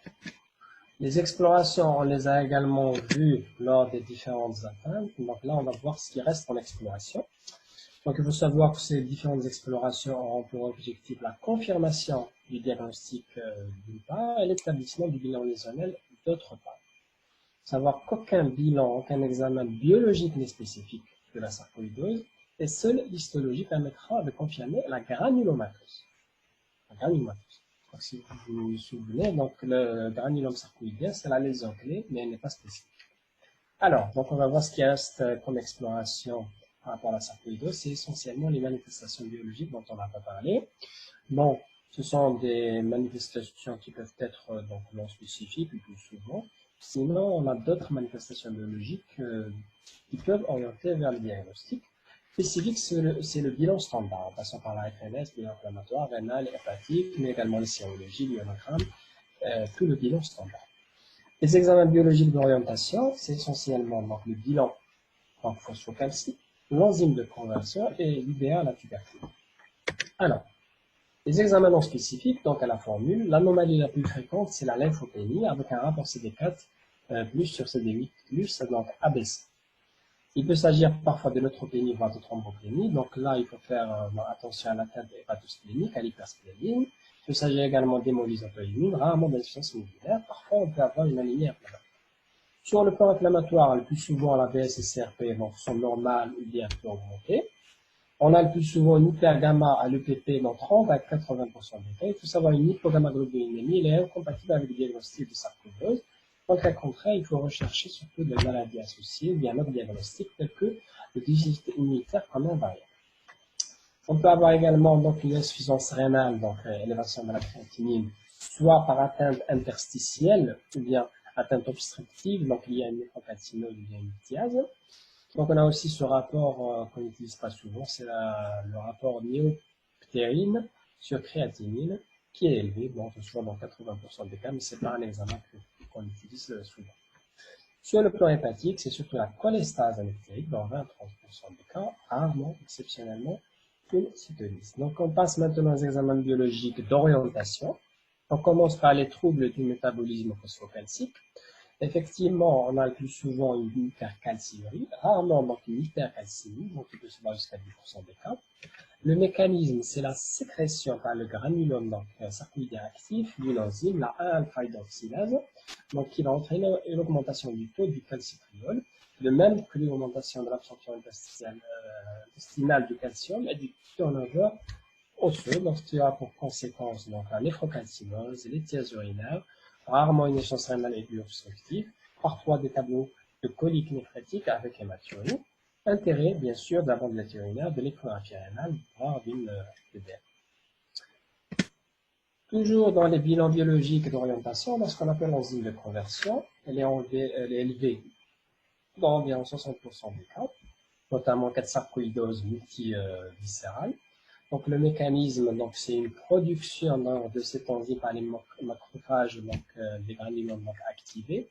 Les explorations, on les a également vues lors des différentes atteintes. Donc là, on va voir ce qui reste en exploration. Donc, il faut savoir que ces différentes explorations auront pour objectif la confirmation du diagnostic d'une part et l'établissement du bilan lésionnel d'autre part. Il faut savoir qu'aucun bilan, aucun examen biologique n'est spécifique de la sarcoïdose et seule l'histologie permettra de confirmer la granulomatose. La granulomatose. Donc, si vous vous souvenez, donc, le granulome sarcoïdien, c'est la lésion clé, mais elle n'est pas spécifique. Alors, donc on va voir ce qui reste comme exploration par rapport à la sarcoïdose, c'est essentiellement les manifestations biologiques dont on n'a pas parlé. Bon, ce sont des manifestations qui peuvent être donc non spécifiques le plus souvent. Sinon, on a d'autres manifestations biologiques qui peuvent orienter vers le diagnostic. Spécifique, c'est le bilan standard, en passant par la FNS, bilan inflammatoire, rénal, hépatique, mais également les sérologies, l'ionogramme, tout le bilan standard. Les examens biologiques d'orientation, c'est essentiellement donc, le bilan en phosphocalcique, l'enzyme de conversion et l'IDA, la tuberculose. Alors, les examens non spécifiques, donc à la formule, l'anomalie la plus fréquente, c'est la lymphopénie avec un rapport CD4 plus sur CD8 plus, donc abaissé. Il peut s'agir parfois de neutropénie, voire de thrombopénie. Donc là, il faut faire attention à l'atteinte hépatosplénique, à l'hypersplénisme. Il peut s'agir également d'hémolyse auto-immune, rarement d'insuffisance immunitaire. Parfois, on peut avoir une anémie inflammatoire. Sur le plan inflammatoire, le plus souvent, la BS et CRP sont normales ou bien un peu augmentées. On a le plus souvent une hypergamma à l'EPP dans 30 à 80% des cas. Il faut savoir une hypogammaglobulinémie, elle est incompatible avec le diagnostic de sarcoïdose. Dans le cas contraire, il faut rechercher surtout des maladies associées ou bien un autre diagnostic tel que le déficit immunitaire comme invariant. On peut avoir également donc une insuffisance rénale, donc élévation de la créatinine, soit par atteinte interstitielle ou bien atteinte obstructive, donc liée à une néphrocatinose ou bien une lithiase. Donc on a aussi ce rapport qu'on n'utilise pas souvent, c'est le rapport néoptérine sur créatinine qui est élevé, bon, souvent dans 80% des cas, mais c'est pas un examen qu'on utilise souvent. Sur le plan hépatique, c'est surtout la cholestase anéctérique dans 20-30% des cas, rarement, exceptionnellement, une cytolyse. Donc on passe maintenant aux examens biologiques d'orientation. On commence par les troubles du métabolisme phosphocalcique. Effectivement, on a le plus souvent une hypercalciurie, rarement donc une hypercalcémie, donc il peut se voir jusqu'à 10% des cas. Le mécanisme, c'est la sécrétion par le granulome donc sarcoïdien actif d'une enzyme, la 1-alpha-hydroxylase, donc qui va entraîner une augmentation du taux du calcitriol, de même que l'augmentation de l'absorption intestinale du calcium et du turnover osseux, donc ce qui aura pour conséquence donc la néphrocalcinose, les thièses urinaires, rarement une échange rénale aiguë obstructive, parfois des tableaux de colique néphrétique avec hématurie. Intérêt, bien sûr, de la bandelette urinaire, de l'échographie rénale, voire d'une PDR. Toujours dans les bilans biologiques d'orientation, dans ce qu'on appelle l'enzyme de conversion, elle est élevée dans environ 60% des cas, notamment cas de sarcoïdose multiviscérale. Donc le mécanisme, donc c'est une production de cette enzyme par les macrophages, donc des granulomes activés.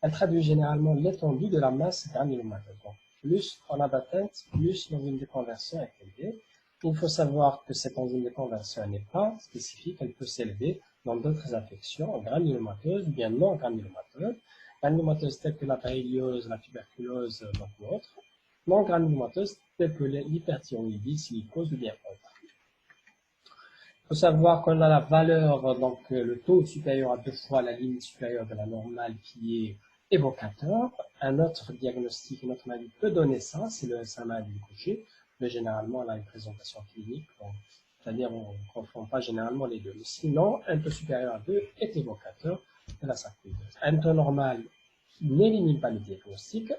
Elle traduit généralement l'étendue de la masse granulomateuse. Donc, plus on a d'atteinte, plus l'enzyme de conversion est élevée. Il faut savoir que cette enzyme de conversion n'est pas spécifique, elle peut s'élever dans d'autres affections granulomateuses ou bien non granulomateuses. Granulomateuses telles que la païliose, la tuberculose ou autres. Non granulomateuses telles que l'hyperthyroïdie, silicose ou bien autres. Il faut savoir qu'on a la valeur, donc le taux supérieur à 2 fois la limite supérieure de la normale qui est évocateur. Un autre diagnostic, une autre maladie peut donner ça, c'est le SMA du coucher, mais généralement elle a une présentation clinique, c'est-à-dire on ne confond pas généralement les deux. Mais sinon, un taux supérieur à 2 est évocateur de la sarcoïdose. Un taux normal n'élimine pas le diagnostic.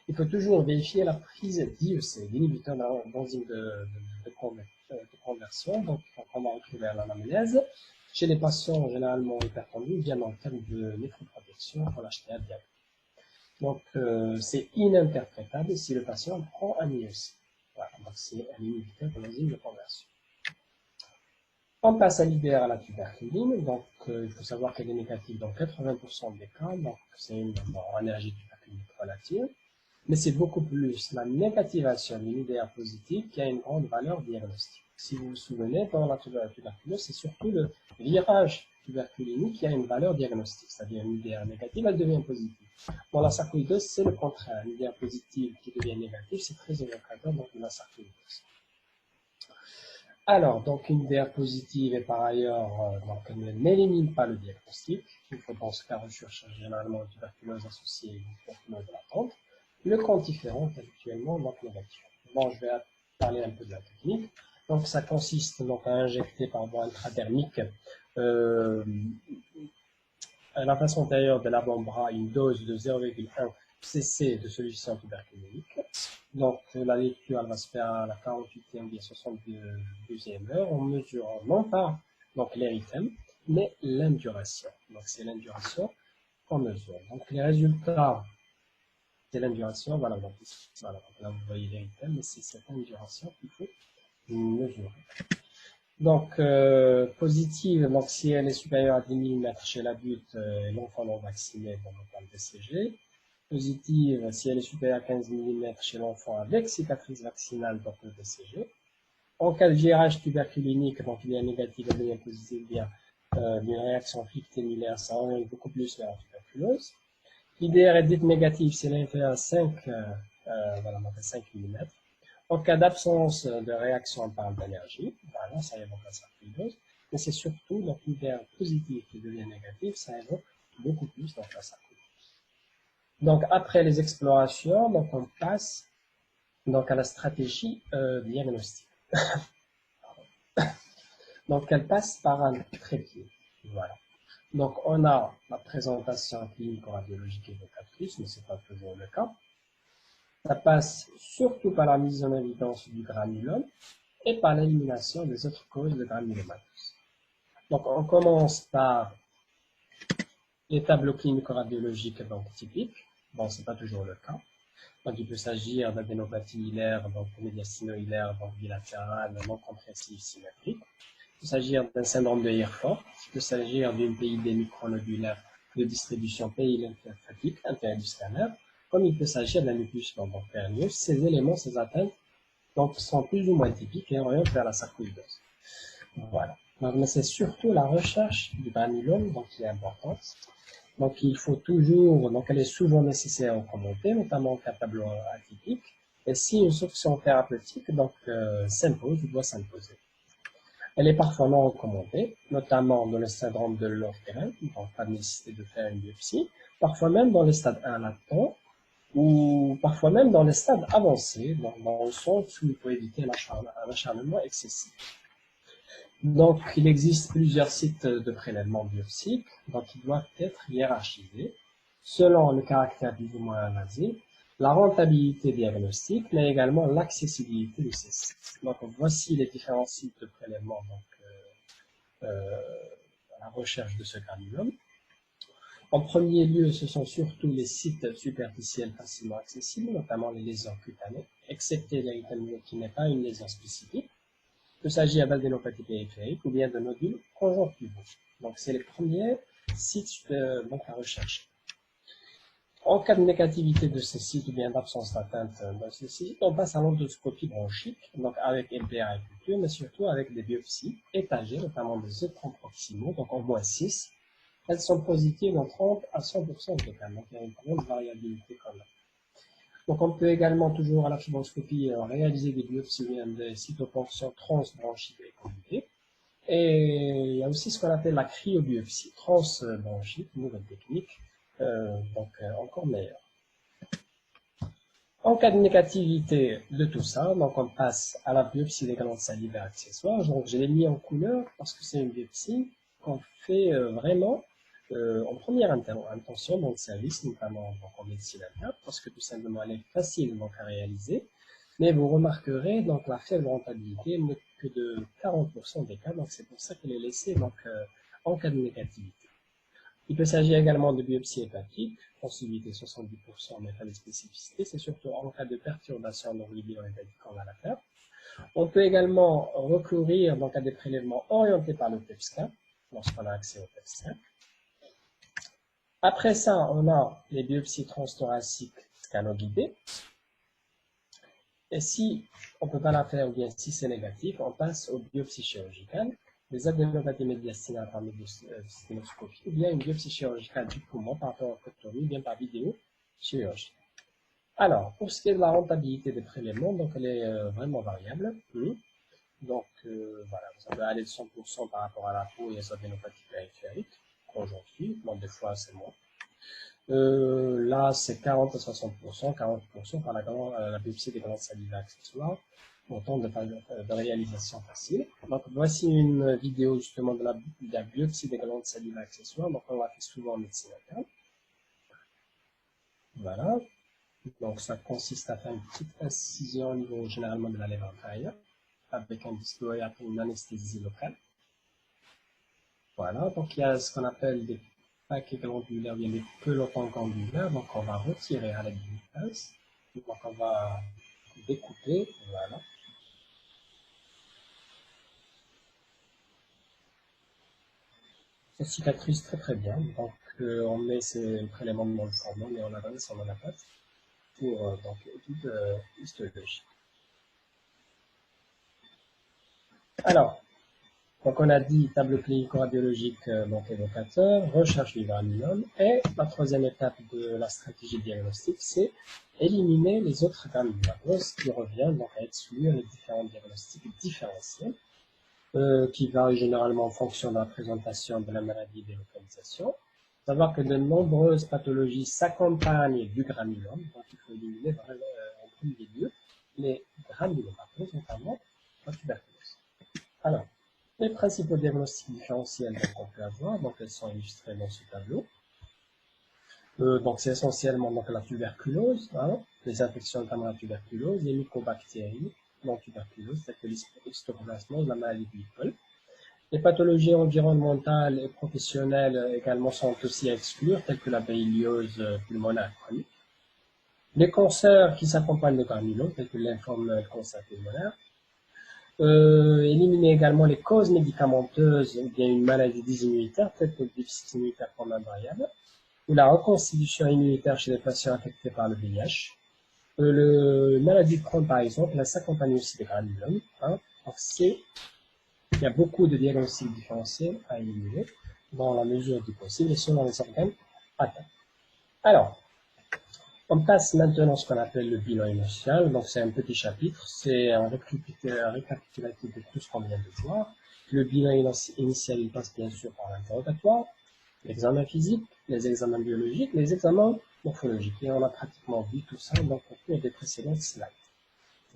Il faut toujours vérifier la prise d'IEC, d'inhibiteur d'enzyme de conversion, donc on va retrouver à l'anamnèse. Chez les patients généralement hypertendus, bien en termes de néphroprotection pour l'HTA diabète. Donc c'est ininterprétable si le patient prend un IEC. Voilà, donc c'est un inhibiteur de l'enzyme de conversion. On passe à l'IDR à la tuberculine. Donc, il faut savoir qu'elle est négative dans 80% des cas. Donc, c'est une énergie tuberculinique relative. Mais c'est beaucoup plus la négativation d'une IDR positive qui a une grande valeur diagnostique. Si vous vous souvenez, dans la tuberculose, c'est surtout le virage tuberculinique qui a une valeur diagnostique, c'est-à-dire une IDR négative, elle devient positive. Dans la sarcoïdose, c'est le contraire. Une IDR positive qui devient négative, c'est très évocateur dans la sarcoïdose. Alors, donc une IDR positive et par ailleurs, elle n'élimine pas le diagnostic. Il faut dans ce cas rechercher généralement une tuberculose associée à une tuberculose latente. Le quantiférant est habituellement donc négatif. Bon, je vais parler un peu de la technique. Donc, ça consiste donc à injecter par voie intradermique à la face antérieure de l'avant-bras une dose de 0,1 cc de solution tuberculinique. Donc, la lecture elle va se faire à la 48e et 72e heure en mesurant non pas donc l'érythème, mais l'induration. Donc, c'est l'induration qu'on mesure. Donc, les résultats c'est l'induration, voilà, donc là vous voyez l'érythème, mais c'est cette induration qu'il faut mesurer. Donc, positive, donc si elle est supérieure à 10 mm chez l'adulte et l'enfant non vacciné, donc on parle de DCG. Positive, si elle est supérieure à 15 mm chez l'enfant avec cicatrice vaccinale, donc le DCG. En cas de virage tuberculinique, donc il y a négatif, il y a positif, bien une réaction fictémulaire, ça oriente beaucoup plus vers la tuberculose. L'IDR est dite négative si elle est inférieure à 5, voilà, donc à 5 mm. En cas d'absence de réaction, on parle d'allergie. Voilà, ça évoque la sarcoïdose. Mais c'est surtout donc l'IDR positif qui devient négatif, ça évoque beaucoup plus donc la sarcoïdose. Donc après les explorations, donc on passe donc à la stratégie diagnostique. Donc elle passe par un trépied. Voilà. Donc on a la présentation clinique radiologique évocatrice, mais ce n'est pas toujours le cas. Ça passe surtout par la mise en évidence du granulome et par l'élimination des autres causes de granulomatose. Donc, on commence par les tableaux cliniques radiologiques donc typiques. Bon, c'est pas toujours le cas. Donc, il peut s'agir d'adénopathie hilaire, donc médiastino-hilaire, donc bilatérale, non compressive, symétrique. Il peut s'agir d'un syndrome de Hirschhorn. Il peut s'agir d'une PID chronodulaire de distribution PI-lymphatique, intérêt du scanner. Comme il peut s'agir d'un lupus pernicieux, ces éléments, ces atteintes, donc, sont plus ou moins typiques et orientent vers la sarcoïdose. Voilà. Donc, mais c'est surtout la recherche du granulome donc, qui est importante. Donc, il faut toujours, donc elle est souvent nécessaire à commenter, notamment en cas de tableau atypique. Et si une solution thérapeutique donc s'impose ou doit s'imposer. Elle est parfois non recommandée, notamment dans le syndrome de l'orphérin, donc pas de nécessité de faire une biopsie, parfois même dans les stades 1 latents, ou parfois même dans les stades avancés, dans le sens où il faut éviter un acharnement excessif. Donc, il existe plusieurs sites de prélèvement biopsique, donc ils doivent être hiérarchisés selon le caractère plus ou moins invasif, la rentabilité diagnostique, mais également l'accessibilité de ces sites. Donc, voici les différents sites de prélèvement, donc, à la recherche de ce granulome. En premier lieu, ce sont surtout les sites superficiels facilement accessibles, notamment les lésions cutanées, excepté l'érythème qui n'est pas une lésion spécifique. Il peut s'agir d'adénopathie périphérique ou bien de nodules conjonctivaux. Donc, c'est les premiers sites donc à rechercher. En cas de négativité de ces sites ou bien d'absence d'atteinte dans ces sites, on passe à l'endoscopie bronchique, donc avec LPR et culture, mais surtout avec des biopsies étagées, notamment des œstrons proximaux, donc au moins 6. Elles sont positives dans 30 à 100% des cas, donc il y a une grande variabilité quand même. Donc on peut également toujours à la fibroscopie réaliser des biopsies des cytoponctions transbronchiques et conjugées. Et il y a aussi ce qu'on appelle la cryobiopsie transbronchique, nouvelle technique, donc encore meilleure. En cas de négativité de tout ça, donc on passe à la biopsie des glandes salivaires accessoires. Donc je l'ai mis en couleur parce que c'est une biopsie qu'on fait vraiment en première intention dans le service, notamment en médecine interne, parce que tout simplement elle est facile donc à réaliser. Mais vous remarquerez donc la faible rentabilité n'est que de 40% des cas, donc c'est pour ça qu'elle est laissée donc en cas de négativité. Il peut s'agir également de biopsie hépatique, possibilité 70%, mais pas de spécificité. C'est surtout en cas de perturbation dans le bilan hépatique qu'on va la faire. On peut également recourir donc à des prélèvements orientés par le PEP-scan, lorsqu'on a accès au PEP-scan. Après ça, on a les biopsies transthoraciques scanoguidées. Et si on ne peut pas la faire, ou bien si c'est négatif, on passe aux biopsies chirurgicales, des adénopathies médiastinales par médiastinoscopie, ou bien une biopsie chirurgicale du poumon par toracectomie, ou bien par vidéo chirurgie. Alors, pour ce qui est de la rentabilité des prélèvements, donc elle est vraiment variable. Donc, voilà, ça peut aller de 100% par rapport à la peau et les adénopathies périphériques, conjonctives, donc des fois c'est moins. Là, c'est 40 à 60%, 40% par la biopsie des glandes salivaires accessoires, autant de réalisation facile. Donc, voici une vidéo justement de la biopsie des glandes salivaires accessoires, donc on la fait souvent en médecine interne. Voilà. Donc, ça consiste à faire une petite incision au niveau généralement de la lèvre inférieure, avec un disque et après une anesthésie locale. Voilà, donc il y a ce qu'on appelle des paquets glandulaires, bien des pelotons glandulaires, donc on va retirer à l'aide d'une pince, donc on va découper, voilà. Ça cicatrise très très bien, donc on met ces prélèvements dans le format, mais on avance en anapathe pour donc étude histologique. Alors, donc on a dit tableau clinico-radiologique donc évocateur, recherche du granulome, et la troisième étape de la stratégie diagnostique, c'est éliminer les autres granulomatoses qui reviennent donc à exclure les différents diagnostics différentiels qui varient généralement en fonction de la présentation de la maladie et des localisations. Savoir que de nombreuses pathologies s'accompagnent du granulome, donc il faut éliminer en premier lieu les granulomatoses, notamment la tuberculose. Alors, les principaux diagnostics différentiels qu'on peut avoir, donc elles sont illustrées dans ce tableau. Donc c'est essentiellement donc, la tuberculose, hein, les infections notamment la tuberculose, les mycobactéries, la tuberculose, telles que l'histoplasmose, la maladie du col. Les pathologies environnementales et professionnelles également sont aussi à exclure, telles que la biliose pulmonaire chronique. Les cancers qui s'accompagnent de granulomes, tels que le lymphome et le cancer pulmonaire. Éliminer également les causes médicamenteuses ou bien une maladie dysimmunitaire, telle que le déficit immunitaire pendant variable, ou la reconstitution immunitaire chez les patients affectés par le VIH. La maladie de Crohn, par exemple, elle s'accompagne aussi des granulomes. Hein. Donc, il y a beaucoup de diagnostics différentiels à éliminer dans la mesure du possible et selon les organes atteints. Alors, on passe maintenant à ce qu'on appelle le bilan initial. Donc, c'est un petit chapitre. C'est un récapitulatif de tout ce qu'on vient de voir. Le bilan initial, il passe bien sûr par l'interrogatoire, l'examen physique, les examens biologiques, les examens morphologiques. Et on a pratiquement vu tout ça dans le cours des précédentes slides.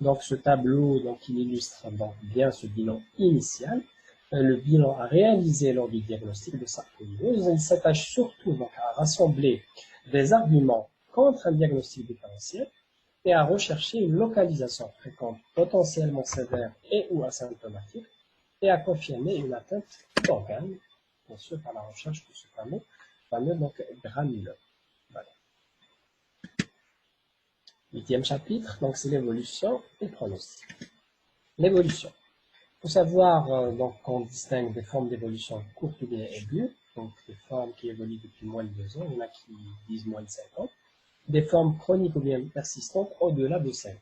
Donc, ce tableau, donc, il illustre donc bien ce bilan initial. Le bilan à réaliser lors du diagnostic de sarcoïdose. Il s'attache surtout donc à rassembler des arguments contre un diagnostic différentiel et à rechercher une localisation fréquente potentiellement sévère et ou asymptomatique et à confirmer une atteinte d'organes, bien sûr par la recherche de ce fameux donc, granulome. Voilà. 8e chapitre, donc c'est l'évolution et le pronostic. L'évolution. Il faut savoir donc qu'on distingue des formes d'évolution courtes ou bien aiguës, donc des formes qui évoluent depuis moins de 2 ans, il y en a qui disent moins de 5 ans, des formes chroniques ou bien persistantes au-delà de 5 ans.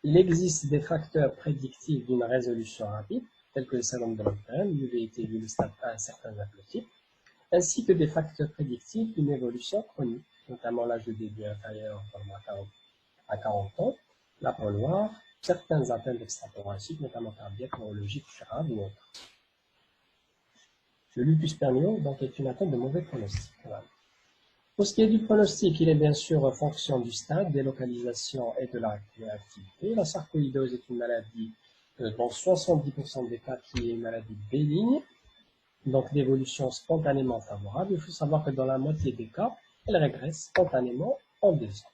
Il existe des facteurs prédictifs d'une résolution rapide, tels que le syndrome de Longterme, l'UVT du stade à un certain haplotype, ainsi que des facteurs prédictifs d'une évolution chronique, notamment l'âge de début inférieur à 40 ans, la peau noire, certaines atteintes extrapolatiques, notamment cardiaques, neurologiques, graves ou autres. Le lupus pernio donc, est une atteinte de mauvais pronostic. Voilà. Pour ce qui est du pronostic, il est bien sûr en fonction du stade, des localisations et de la réactivité. La sarcoïdose est une maladie dans 70% des cas qui est une maladie bénigne, donc d'évolution spontanément favorable. Il faut savoir que dans la moitié des cas, elle régresse spontanément en 2 ans.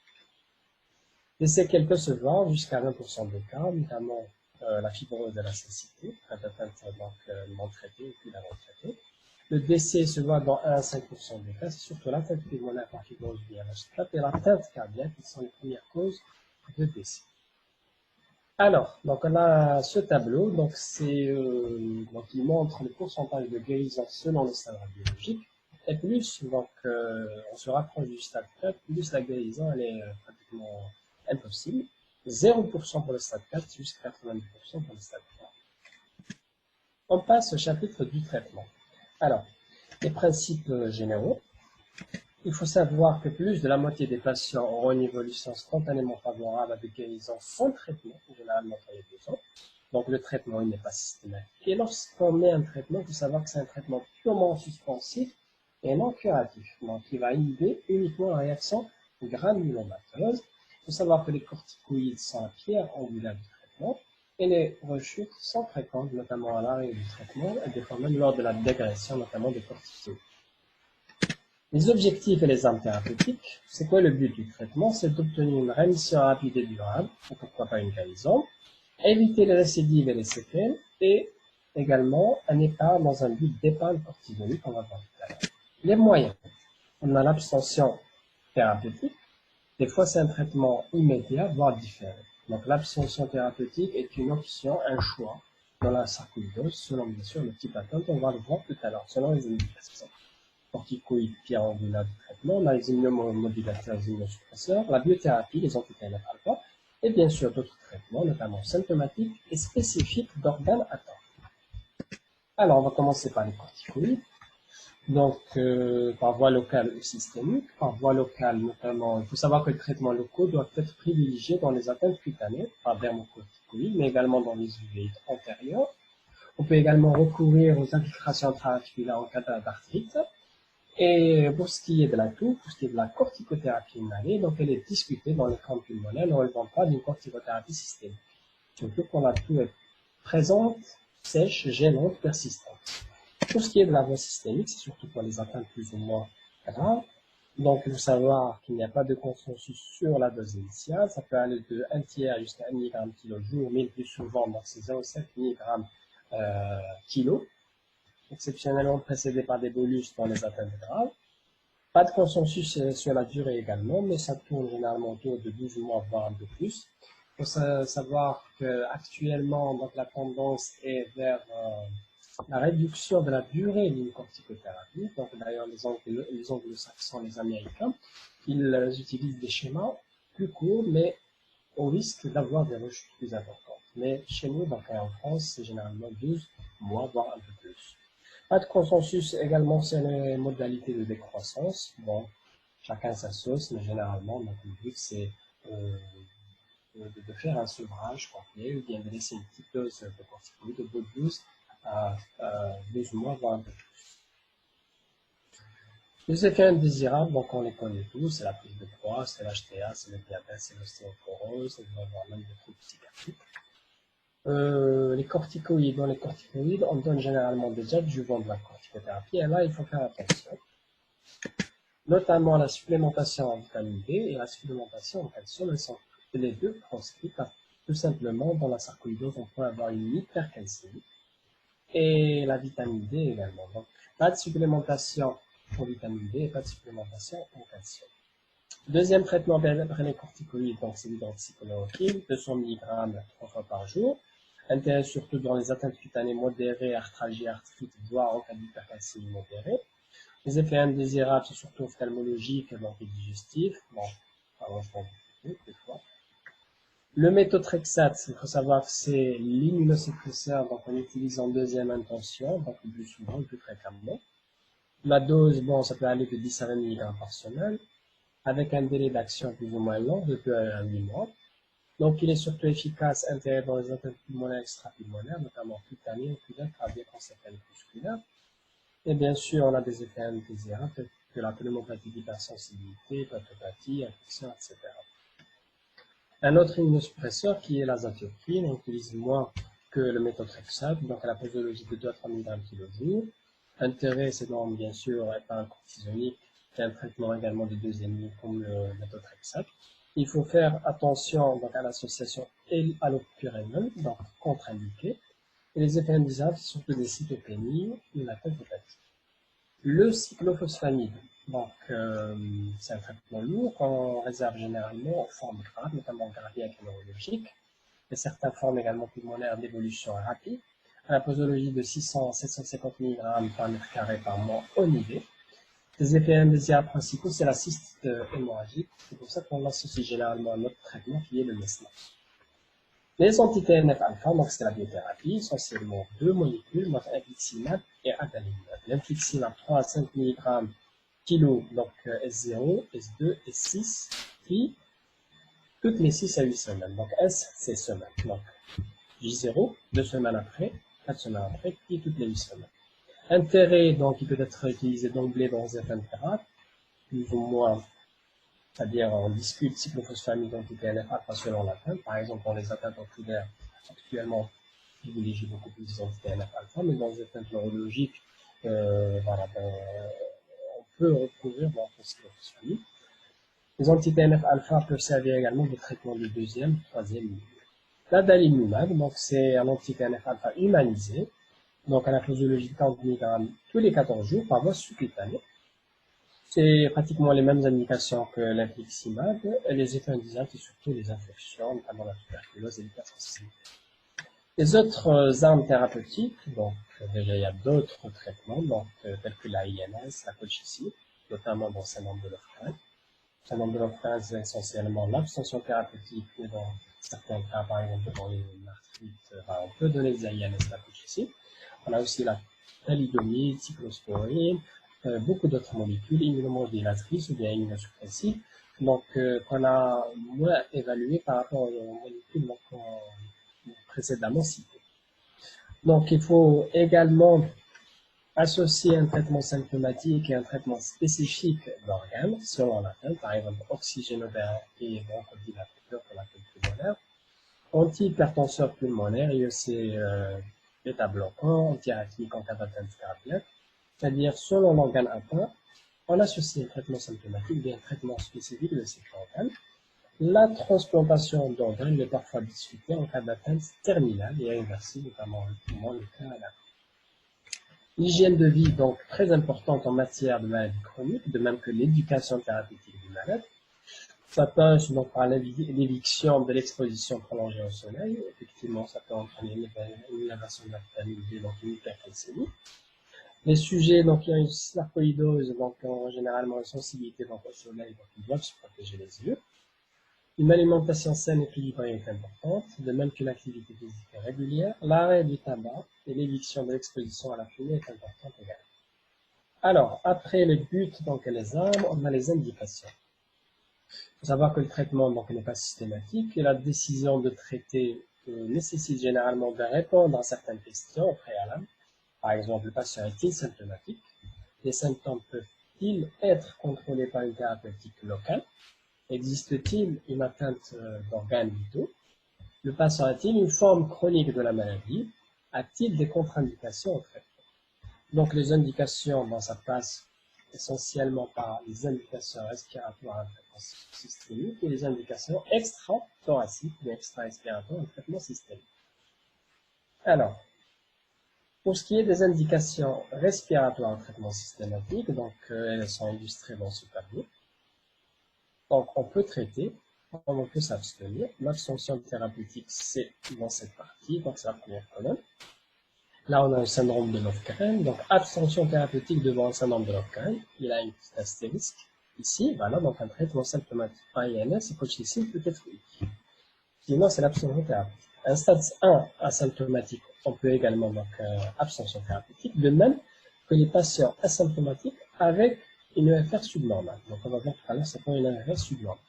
Les séquelles peuvent se voir jusqu'à 20% des cas, notamment la fibrose de la cécité, atteinte donc non traitée et puis la non traitée. Le décès se voit dans 1 à 5% des cas, c'est surtout l'atteinte pulmonaire par fibrose du VIH et l'atteinte cardiaque qui sont les premières causes de décès. Alors, donc on a ce tableau, donc donc il montre le pourcentage de guérison selon le stade radiologique. Et plus, donc on se rapproche du stade 4, plus la guérison elle est pratiquement impossible. 0% pour le stade 4, jusqu'à 90% pour le stade 3. On passe au chapitre du traitement. Alors, les principes généraux. Il faut savoir que plus de la moitié des patients auront une évolution spontanément favorable avec guérison sans traitement, généralement pour les 2 ans. Donc le traitement il n'est pas systématique. Et lorsqu'on met un traitement, il faut savoir que c'est un traitement purement suspensif et non curatif. Donc il va inhiber uniquement la réaction granulomateuse. Il faut savoir que les corticoïdes sont la pierre angulaire du traitement et les rechutes sont fréquentes, notamment à l'arrêt du traitement et des fois même lors de la dégradation, notamment des corticoïdes. Les objectifs et les armes thérapeutiques, c'est quoi le but du traitement? C'est d'obtenir une rémission rapide et durable, ou pourquoi pas une guérison, éviter les récidives et les séquelles, et également un épargne dans un but d'épargne cortisonique, on va voir tout à l'heure. Les moyens, on a l'abstention thérapeutique, des fois c'est un traitement immédiat, voire différé. Donc l'abstention thérapeutique est une option, un choix dans la sarcoïdose, selon bien sûr le type d'atteinte, on va le voir tout à l'heure, selon les indications. Corticoïdes, pierre angulaire du traitement, on a les immunomodulateurs, les immunosuppresseurs, la biothérapie, les anti-TNF alpha, et bien sûr d'autres traitements, notamment symptomatiques et spécifiques d'organes atteints. Alors, on va commencer par les corticoïdes. Donc, par voie locale ou systémique. Par voie locale, notamment, il faut savoir que les traitements locaux doivent être privilégiés dans les atteintes cutanées, par dermocorticoïdes, mais également dans les uveites antérieures. On peut également recourir aux infiltrations intra-articulaires en cas d'arthrite. Et pour ce qui est de la toux, pour ce qui est de la corticothérapie inhalée, donc elle est discutée dans les camps pulmonaires, ne relevant pas d'une corticothérapie systémique. Surtout quand la toux est présente, sèche, gênante, persistante. Pour ce qui est de la voie systémique, c'est surtout pour les atteintes plus ou moins graves. Donc il faut savoir qu'il n'y a pas de consensus sur la dose initiale. Ça peut aller de 1 tiers jusqu'à 1 mg kg jour, mais le plus souvent, donc c'est 0,7 mg kg. Exceptionnellement précédé par des bolus dans les atteintes graves. Pas de consensus sur la durée également, mais ça tourne généralement autour de 12 mois, voire un peu plus. Il faut savoir qu'actuellement, donc, la tendance est vers la réduction de la durée d'une corticothérapie. Donc d'ailleurs, les anglo-saxons, les américains, ils utilisent des schémas plus courts, mais au risque d'avoir des rechutes plus importantes. Mais chez nous, donc en France, c'est généralement 12 mois, voire un peu plus. Pas de consensus également sur les modalités de décroissance. Bon, chacun sa sauce, mais généralement, donc, le but, c'est de faire un sevrage complet ou bien de laisser une petite dose de corticoïdes de 12 à 12 mois, voire un peu plus. Les effets indésirables, donc on les connaît tous, c'est la prise de poids, c'est l'HTA, c'est le diabète, c'est l'ostéoporose, c'est même des troubles psychiatriques. Les corticoïdes, dans les corticoïdes, on donne généralement des adjuvants de la corticothérapie, et là, il faut faire attention. Notamment la supplémentation en vitamine D et la supplémentation en calcium, elles sont les deux proscrites, tout simplement, dans la sarcoïdose, on peut avoir une hypercalcémie, et la vitamine D également. Donc, pas de supplémentation en vitamine D et pas de supplémentation en calcium. Deuxième traitement après les corticoïdes, donc c'est l'hydroxychloroquine, 200 mg 3 fois par jour. Intérêt surtout dans les atteintes cutanées modérées, arthralgie, arthrite, voire en cas d'hypercalcémie modérée. Les effets indésirables, c'est surtout ophtalmologiques, donc et digestifs. Bon, allongement des fois. Le méthotrexate, il faut savoir que c'est l'immunosuppresseur, donc on utilise en deuxième intention, donc le plus souvent, le plus fréquemment. La dose, bon, ça peut aller de 10 à 20 mg par semaine, avec un délai d'action plus ou moins long, de 2 à 8 mois. Donc, il est surtout efficace, intérêt dans les atteintes pulmonaires extrapulmonaires, notamment cutanées, oculaires, cardiaques, en séquelles musculaires. Et bien sûr, on a des effets indésirables, tels que la pneumopathie d'hypersensibilité, hépatopathie, infection, etc. Un autre immunosuppresseur qui est l'azathioprine, on utilise moins que le méthotrexate, donc à la posologie de 2 à 3 mg kg jour. Intérêt, c'est donc bien sûr un cortisonique, qui est un traitement également de deuxième ligne comme le méthotrexate. Il faut faire attention donc, à l'association allopurinol, donc contre-indiqué. Et les effets indésirables, c'est surtout des cytopénies et la tête hépatique. Le cyclophosphamide, donc c'est un traitement lourd qu'on réserve généralement en forme grave, notamment cardiaque et neurologique, et certaines formes également pulmonaires d'évolution rapide, à la posologie de 600 à 750 mg par mètre carré par mois au niveau. Les effets indésirables principaux, c'est la cystite hémorragique. C'est pour ça qu'on l'associe généralement à notre traitement qui est le MESNA. Les anti-TNF-alpha, donc c'est la biothérapie, essentiellement deux molécules, donc infliximab et adalimumab. L'infliximab 3 à 5 mg kilo, donc S0, S2, S6, puis toutes les 6 à 8 semaines. Donc S, c'est semaine. Donc J0, 2 semaines après, 4 semaines après, puis toutes les 8 semaines. Intérêt, donc, il peut être utilisé d'emblée dans certaines thérapies, plus ou moins, c'est-à-dire on discute cyclophosphamide anti-TNF-alpha selon l'atteinte. Par exemple, dans les atteintes oculaires, actuellement, on privilégie beaucoup plus les anti-TNF-alpha, mais dans les atteintes neurologiques, voilà, on peut recourir dans le cyclophosphamide. Les anti-TNF-alpha peuvent servir également de traitement de deuxième, troisième niveau. L'adalimumab, donc c'est un anti-TNF-alpha humanisé, donc à la posologie de 40 mg tous les 14 jours par voie sous-cutanée. C'est pratiquement les mêmes indications que l'infliximab, et les effets indésirables, c'est surtout les infections, notamment la tuberculose et l'hypersensibilité. Les autres armes thérapeutiques, donc déjà il y a d'autres traitements, donc tels que la INS, la colchicine, notamment dans le syndrome de Lofgren. Le syndrome de Lofgren, c'est essentiellement l'abstention thérapeutique, mais dans certains cas, par exemple dans les arthrites, on peut donner des INS, la colchicine. On a aussi la thalidomide, cyclosporine, beaucoup d'autres molécules immunomodulatrices ou bien immunosuppressives, donc qu'on a moins évaluées par rapport aux molécules précédemment citées. Donc il faut également associer un traitement symptomatique et un traitement spécifique d'organes selon l'atteinte, par exemple oxygénothérapie et bronchodilateur pour la pulmonaire, antihypertenseur pulmonaire et aussi bêta-bloquant, antiarythmique en cas d'atteinte cardiaque, c'est-à-dire selon l'organe atteint, on associe un traitement symptomatique et un traitement spécifique de cet organe. La transplantation d'organes est parfois discutée en cas d'atteinte terminale et irréversible, notamment le poumon, le cœur et la côte. L'hygiène de vie, donc très importante en matière de maladies chroniques, de même que l'éducation thérapeutique du malade. Ça passe donc par l'éviction de l'exposition prolongée au soleil. Effectivement, ça peut entraîner une élévation de la vitamine D, donc une hypercalcémie. Les sujets, donc il y a une sarcoïdose, donc généralement une sensibilité donc, au soleil, donc ils doivent se protéger les yeux. Une alimentation saine et équilibrée est importante, de même qu'une activité physique régulière. L'arrêt du tabac et l'éviction de l'exposition à la fumée est importante également. Alors, après les buts, donc les armes, on a les indications. Il faut savoir que le traitement n'est pas systématique et la décision de traiter nécessite généralement de répondre à certaines questions au préalable. Par exemple, le patient est-il symptomatique? Les symptômes peuvent-ils être contrôlés par une thérapeutique locale? Existe-t-il une atteinte d'organes vitaux? Le patient a-t-il une forme chronique de la maladie? A-t-il des contre-indications au traitement? Donc les indications, ça passe essentiellement par les indications respiratoires en traitement systémique et les indications extra-thoraciques ou extra-respiratoires en traitement systémique. Alors, pour ce qui est des indications respiratoires en traitement systématique, donc elles sont illustrées dans ce tableau. Donc on peut traiter, on peut s'abstenir. L'abstention thérapeutique, c'est dans cette partie, donc c'est la première colonne. Là, on a le syndrome de Lofgren, donc abstention thérapeutique devant le syndrome de Lofgren. Il a une petite astérisque ici, voilà, donc un traitement symptomatique par INS et colchicine peut être utile. Sinon, c'est l'abstention thérapeutique. Un stade 1 asymptomatique, on peut également donc abstention thérapeutique, de même que les patients asymptomatiques avec une EFR subnormale. Donc on va voir tout à l'heure, c'est quoi une EFR subnormale.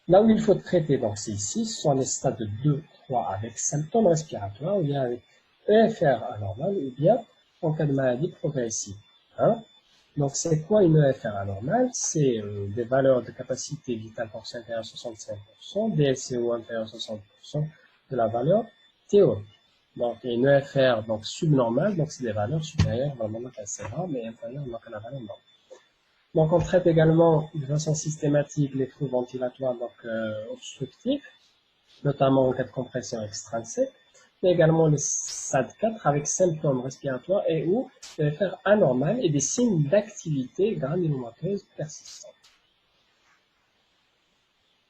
Là où il faut traiter, donc c'est ici, ce sont les stades 2, 3 avec symptômes respiratoires, ou bien avec EFR anormale, ou bien en cas de maladie progressive. Hein? Donc c'est quoi une EFR anormale? C'est des valeurs de capacité vitale forcée inférieure à 65%, DLCO inférieur à 60% de la valeur théorique. Donc une EFR donc subnormale, donc c'est des valeurs supérieures normalement assez rares, mais inférieures donc à la valeur normale. Donc on traite également de façon systématique les troubles ventilatoires donc obstructifs, notamment en cas de compression extrinsèque. mais également le SAD4 avec symptômes respiratoires et ou faire anormal et des signes d'activité granulomateuse persistante.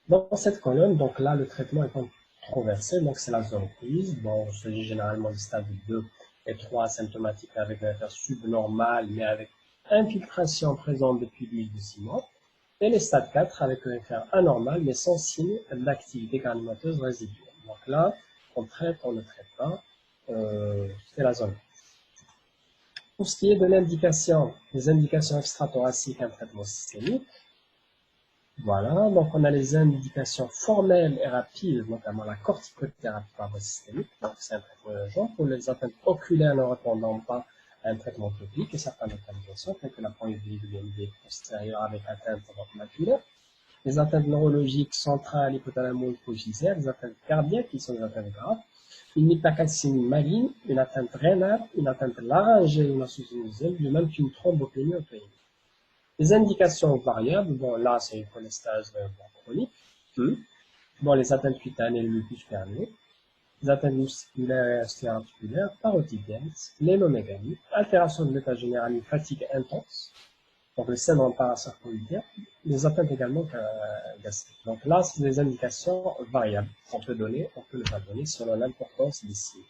Dans cette colonne, donc là, le traitement est controversé, donc c'est la zone grise. Bon, il s'agit généralement du stade 2 et 3 asymptomatiques avec un FR subnormal, mais avec infiltration présente depuis plus de 6 mois. Et les stades 4 avec un FR anormal, mais sans signe d'activité granulomateuse résiduelle. Donc là, on traite, on ne traite pas, c'est la zone. Pour ce qui est de l'indication, les indications extrathoraciques, un traitement systémique, voilà, donc on a les indications formelles et rapides, notamment la corticothérapie par voie systémique, donc c'est un traitement urgent pour les atteintes oculaires ne répondant pas à un traitement topique et certaines localisations, telles que la polyvitalité postérieure avec atteinte maculaire, les atteintes neurologiques centrales, hypothalamo-hypophysaires, les atteintes cardiaques qui sont des atteintes graves, une hypercalcémie maligne, une atteinte rénale, une atteinte laryngée, une insuffisance de même qu'une thrombopénie auto-immune. Les indications variables, bon là c'est une cholestase chronique, bon les atteintes cutanées, le lupus cutané, les atteintes musculaires et osteoarticulaires, parotidiennes, l'hémomégalie, altération de l'état général, une fatigue intense, donc le syndrome parasarcoïdien, les atteintes également gastriques. Donc là c'est des indications variables qu'on peut donner, on peut ne pas donner selon l'importance des signes.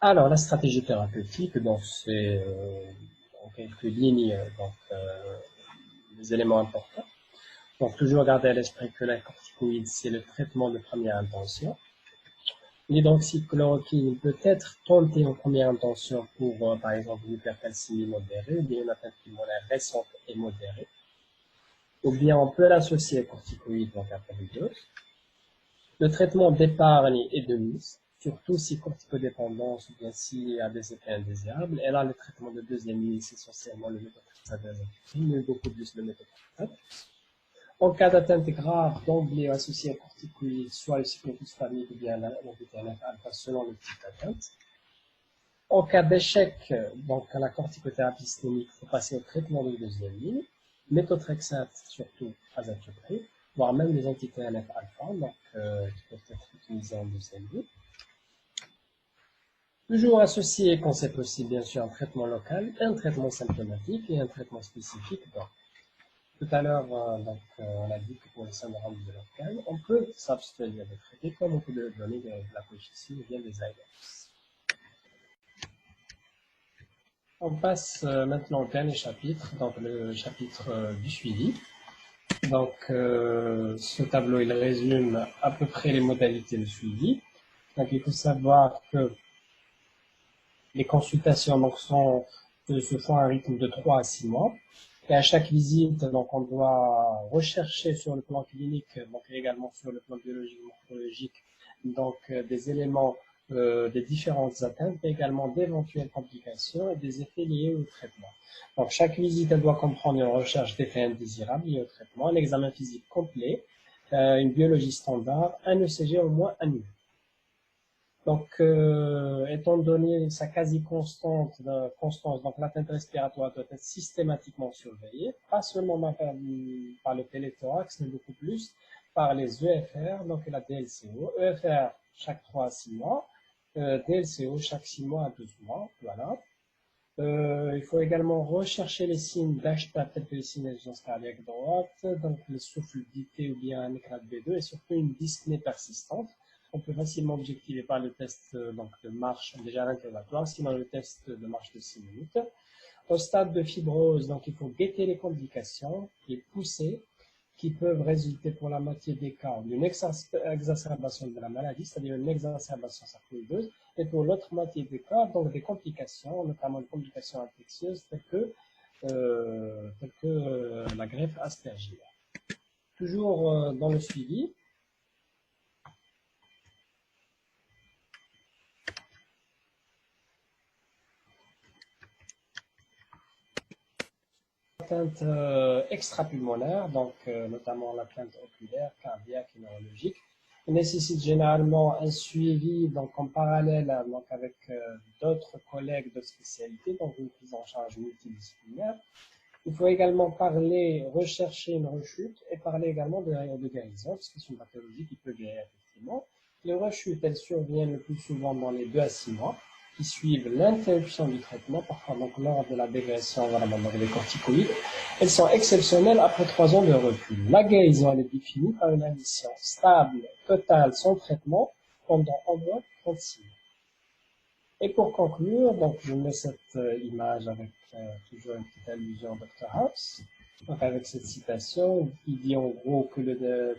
Alors la stratégie thérapeutique, donc c'est en quelques lignes, donc les éléments importants. Donc, toujours garder à l'esprit que la corticoïde, c'est le traitement de première intention. L'hydroxychloroquine peut être tenté en première intention pour, par exemple, une hypercalcémie modérée, ou bien une atteinte pulmonaire récente et modérée. Ou bien on peut l'associer au corticoïde, donc après les doses. Le traitement d'épargne et de mise, surtout si corticodépendance ou bien s'il y a des effets indésirables. Et là, le traitement de deuxième ligne, c'est essentiellement le méthotrexate d'azathioprine, mais beaucoup plus le méthotrexate. En cas d'atteinte grave, d'emblée associée à corticoïde, soit le cyclophosphamide ou bien l'anti-TNF-alpha selon le type d'atteinte. En cas d'échec, donc à la corticothérapie systémique, il faut passer au traitement de deuxième ligne, méthotrexate, surtout azathioprine, voire même les anti-TNF-alpha, donc qui peuvent être utilisés en deuxième ligne. Toujours associé, quand c'est possible, bien sûr, un traitement local, un traitement symptomatique et un traitement spécifique. Donc, tout à l'heure, on a dit que pour le syndrome de local, on peut s'abstenir de traiter comme on peut donner de la colchicine ou bien des ARS. On passe maintenant au dernier chapitre, donc le chapitre du suivi. Donc, ce tableau, il résume à peu près les modalités de suivi. Donc, il faut savoir que les consultations donc, se font à un rythme de 3 à 6 mois. Et à chaque visite, donc, on doit rechercher sur le plan clinique, donc également sur le plan biologique, morphologique, donc des éléments des différentes atteintes, mais également d'éventuelles complications et des effets liés au traitement. Donc, chaque visite, elle doit comprendre une recherche d'effets indésirables liés au traitement, un examen physique complet, une biologie standard, un ECG au moins annuel. Donc, étant donné sa quasi-constance, donc l'atteinte respiratoire doit être systématiquement surveillée, pas seulement par le téléthorax, mais beaucoup plus par les EFR, donc la DLCO. EFR chaque 3 à 6 mois, DLCO chaque 6 mois à 12 mois, voilà. Il faut également rechercher les signes d'HTA, tels que les signes d'urgence cardiaque droite, donc le souffle-dicté ou bien un éclat de B2, et surtout une dyspnée persistante. On peut facilement objectiver par le test donc, de marche, déjà à l'interrogatoire, sinon le test de marche de 6 minutes. Au stade de fibrose, donc il faut guetter les complications, les pousser, qui peuvent résulter pour la moitié des cas d'une exacerbation de la maladie, c'est-à-dire une exacerbation sarcoïdeuse, et pour l'autre moitié des cas, donc des complications, notamment des complications infectieuses telles que la greffe aspergillère. Toujours dans le suivi, atteinte extrapulmonaire, donc notamment la plainte oculaire, cardiaque et neurologique, nécessite généralement un suivi donc en parallèle donc avec d'autres collègues de spécialité, donc une prise en charge multidisciplinaire. Il faut également rechercher une rechute et parler également de guérison, parce que c'est une pathologie qui peut guérir effectivement. Les rechutes, elles surviennent le plus souvent dans les 2 à 6 mois, qui suivent l'interruption du traitement, parfois donc lors de la dégression vraiment donc des corticoïdes. Elles sont exceptionnelles après 3 ans de recul. La guérison, elle est définie par une rémission stable, totale, sans traitement, pendant au moins 36 mois. Et pour conclure, donc je mets cette image avec toujours une petite allusion à Dr. House. Donc avec cette citation, il dit en gros que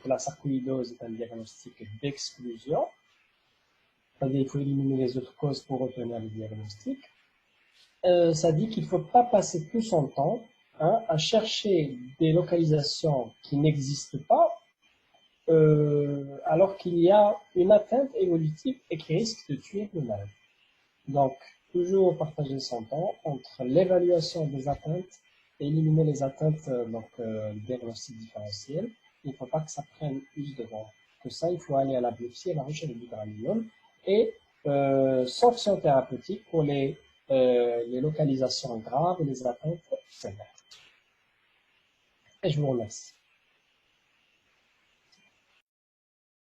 la sarcoïdose est un diagnostic d'exclusion. C'est-à-dire qu'il faut éliminer les autres causes pour obtenir le diagnostic. Ça dit qu'il ne faut pas passer tout son temps à chercher des localisations qui n'existent pas, alors qu'il y a une atteinte évolutive et qui risque de tuer le malade. Donc, toujours partager son temps entre l'évaluation des atteintes et éliminer les atteintes, le diagnostic différentiel. Il ne faut pas que ça prenne plus de temps que ça. Il faut aller à la biopsie, à la recherche du granulomes et sanction thérapeutique pour les localisations graves et les atteintes sévères. Et je vous remercie.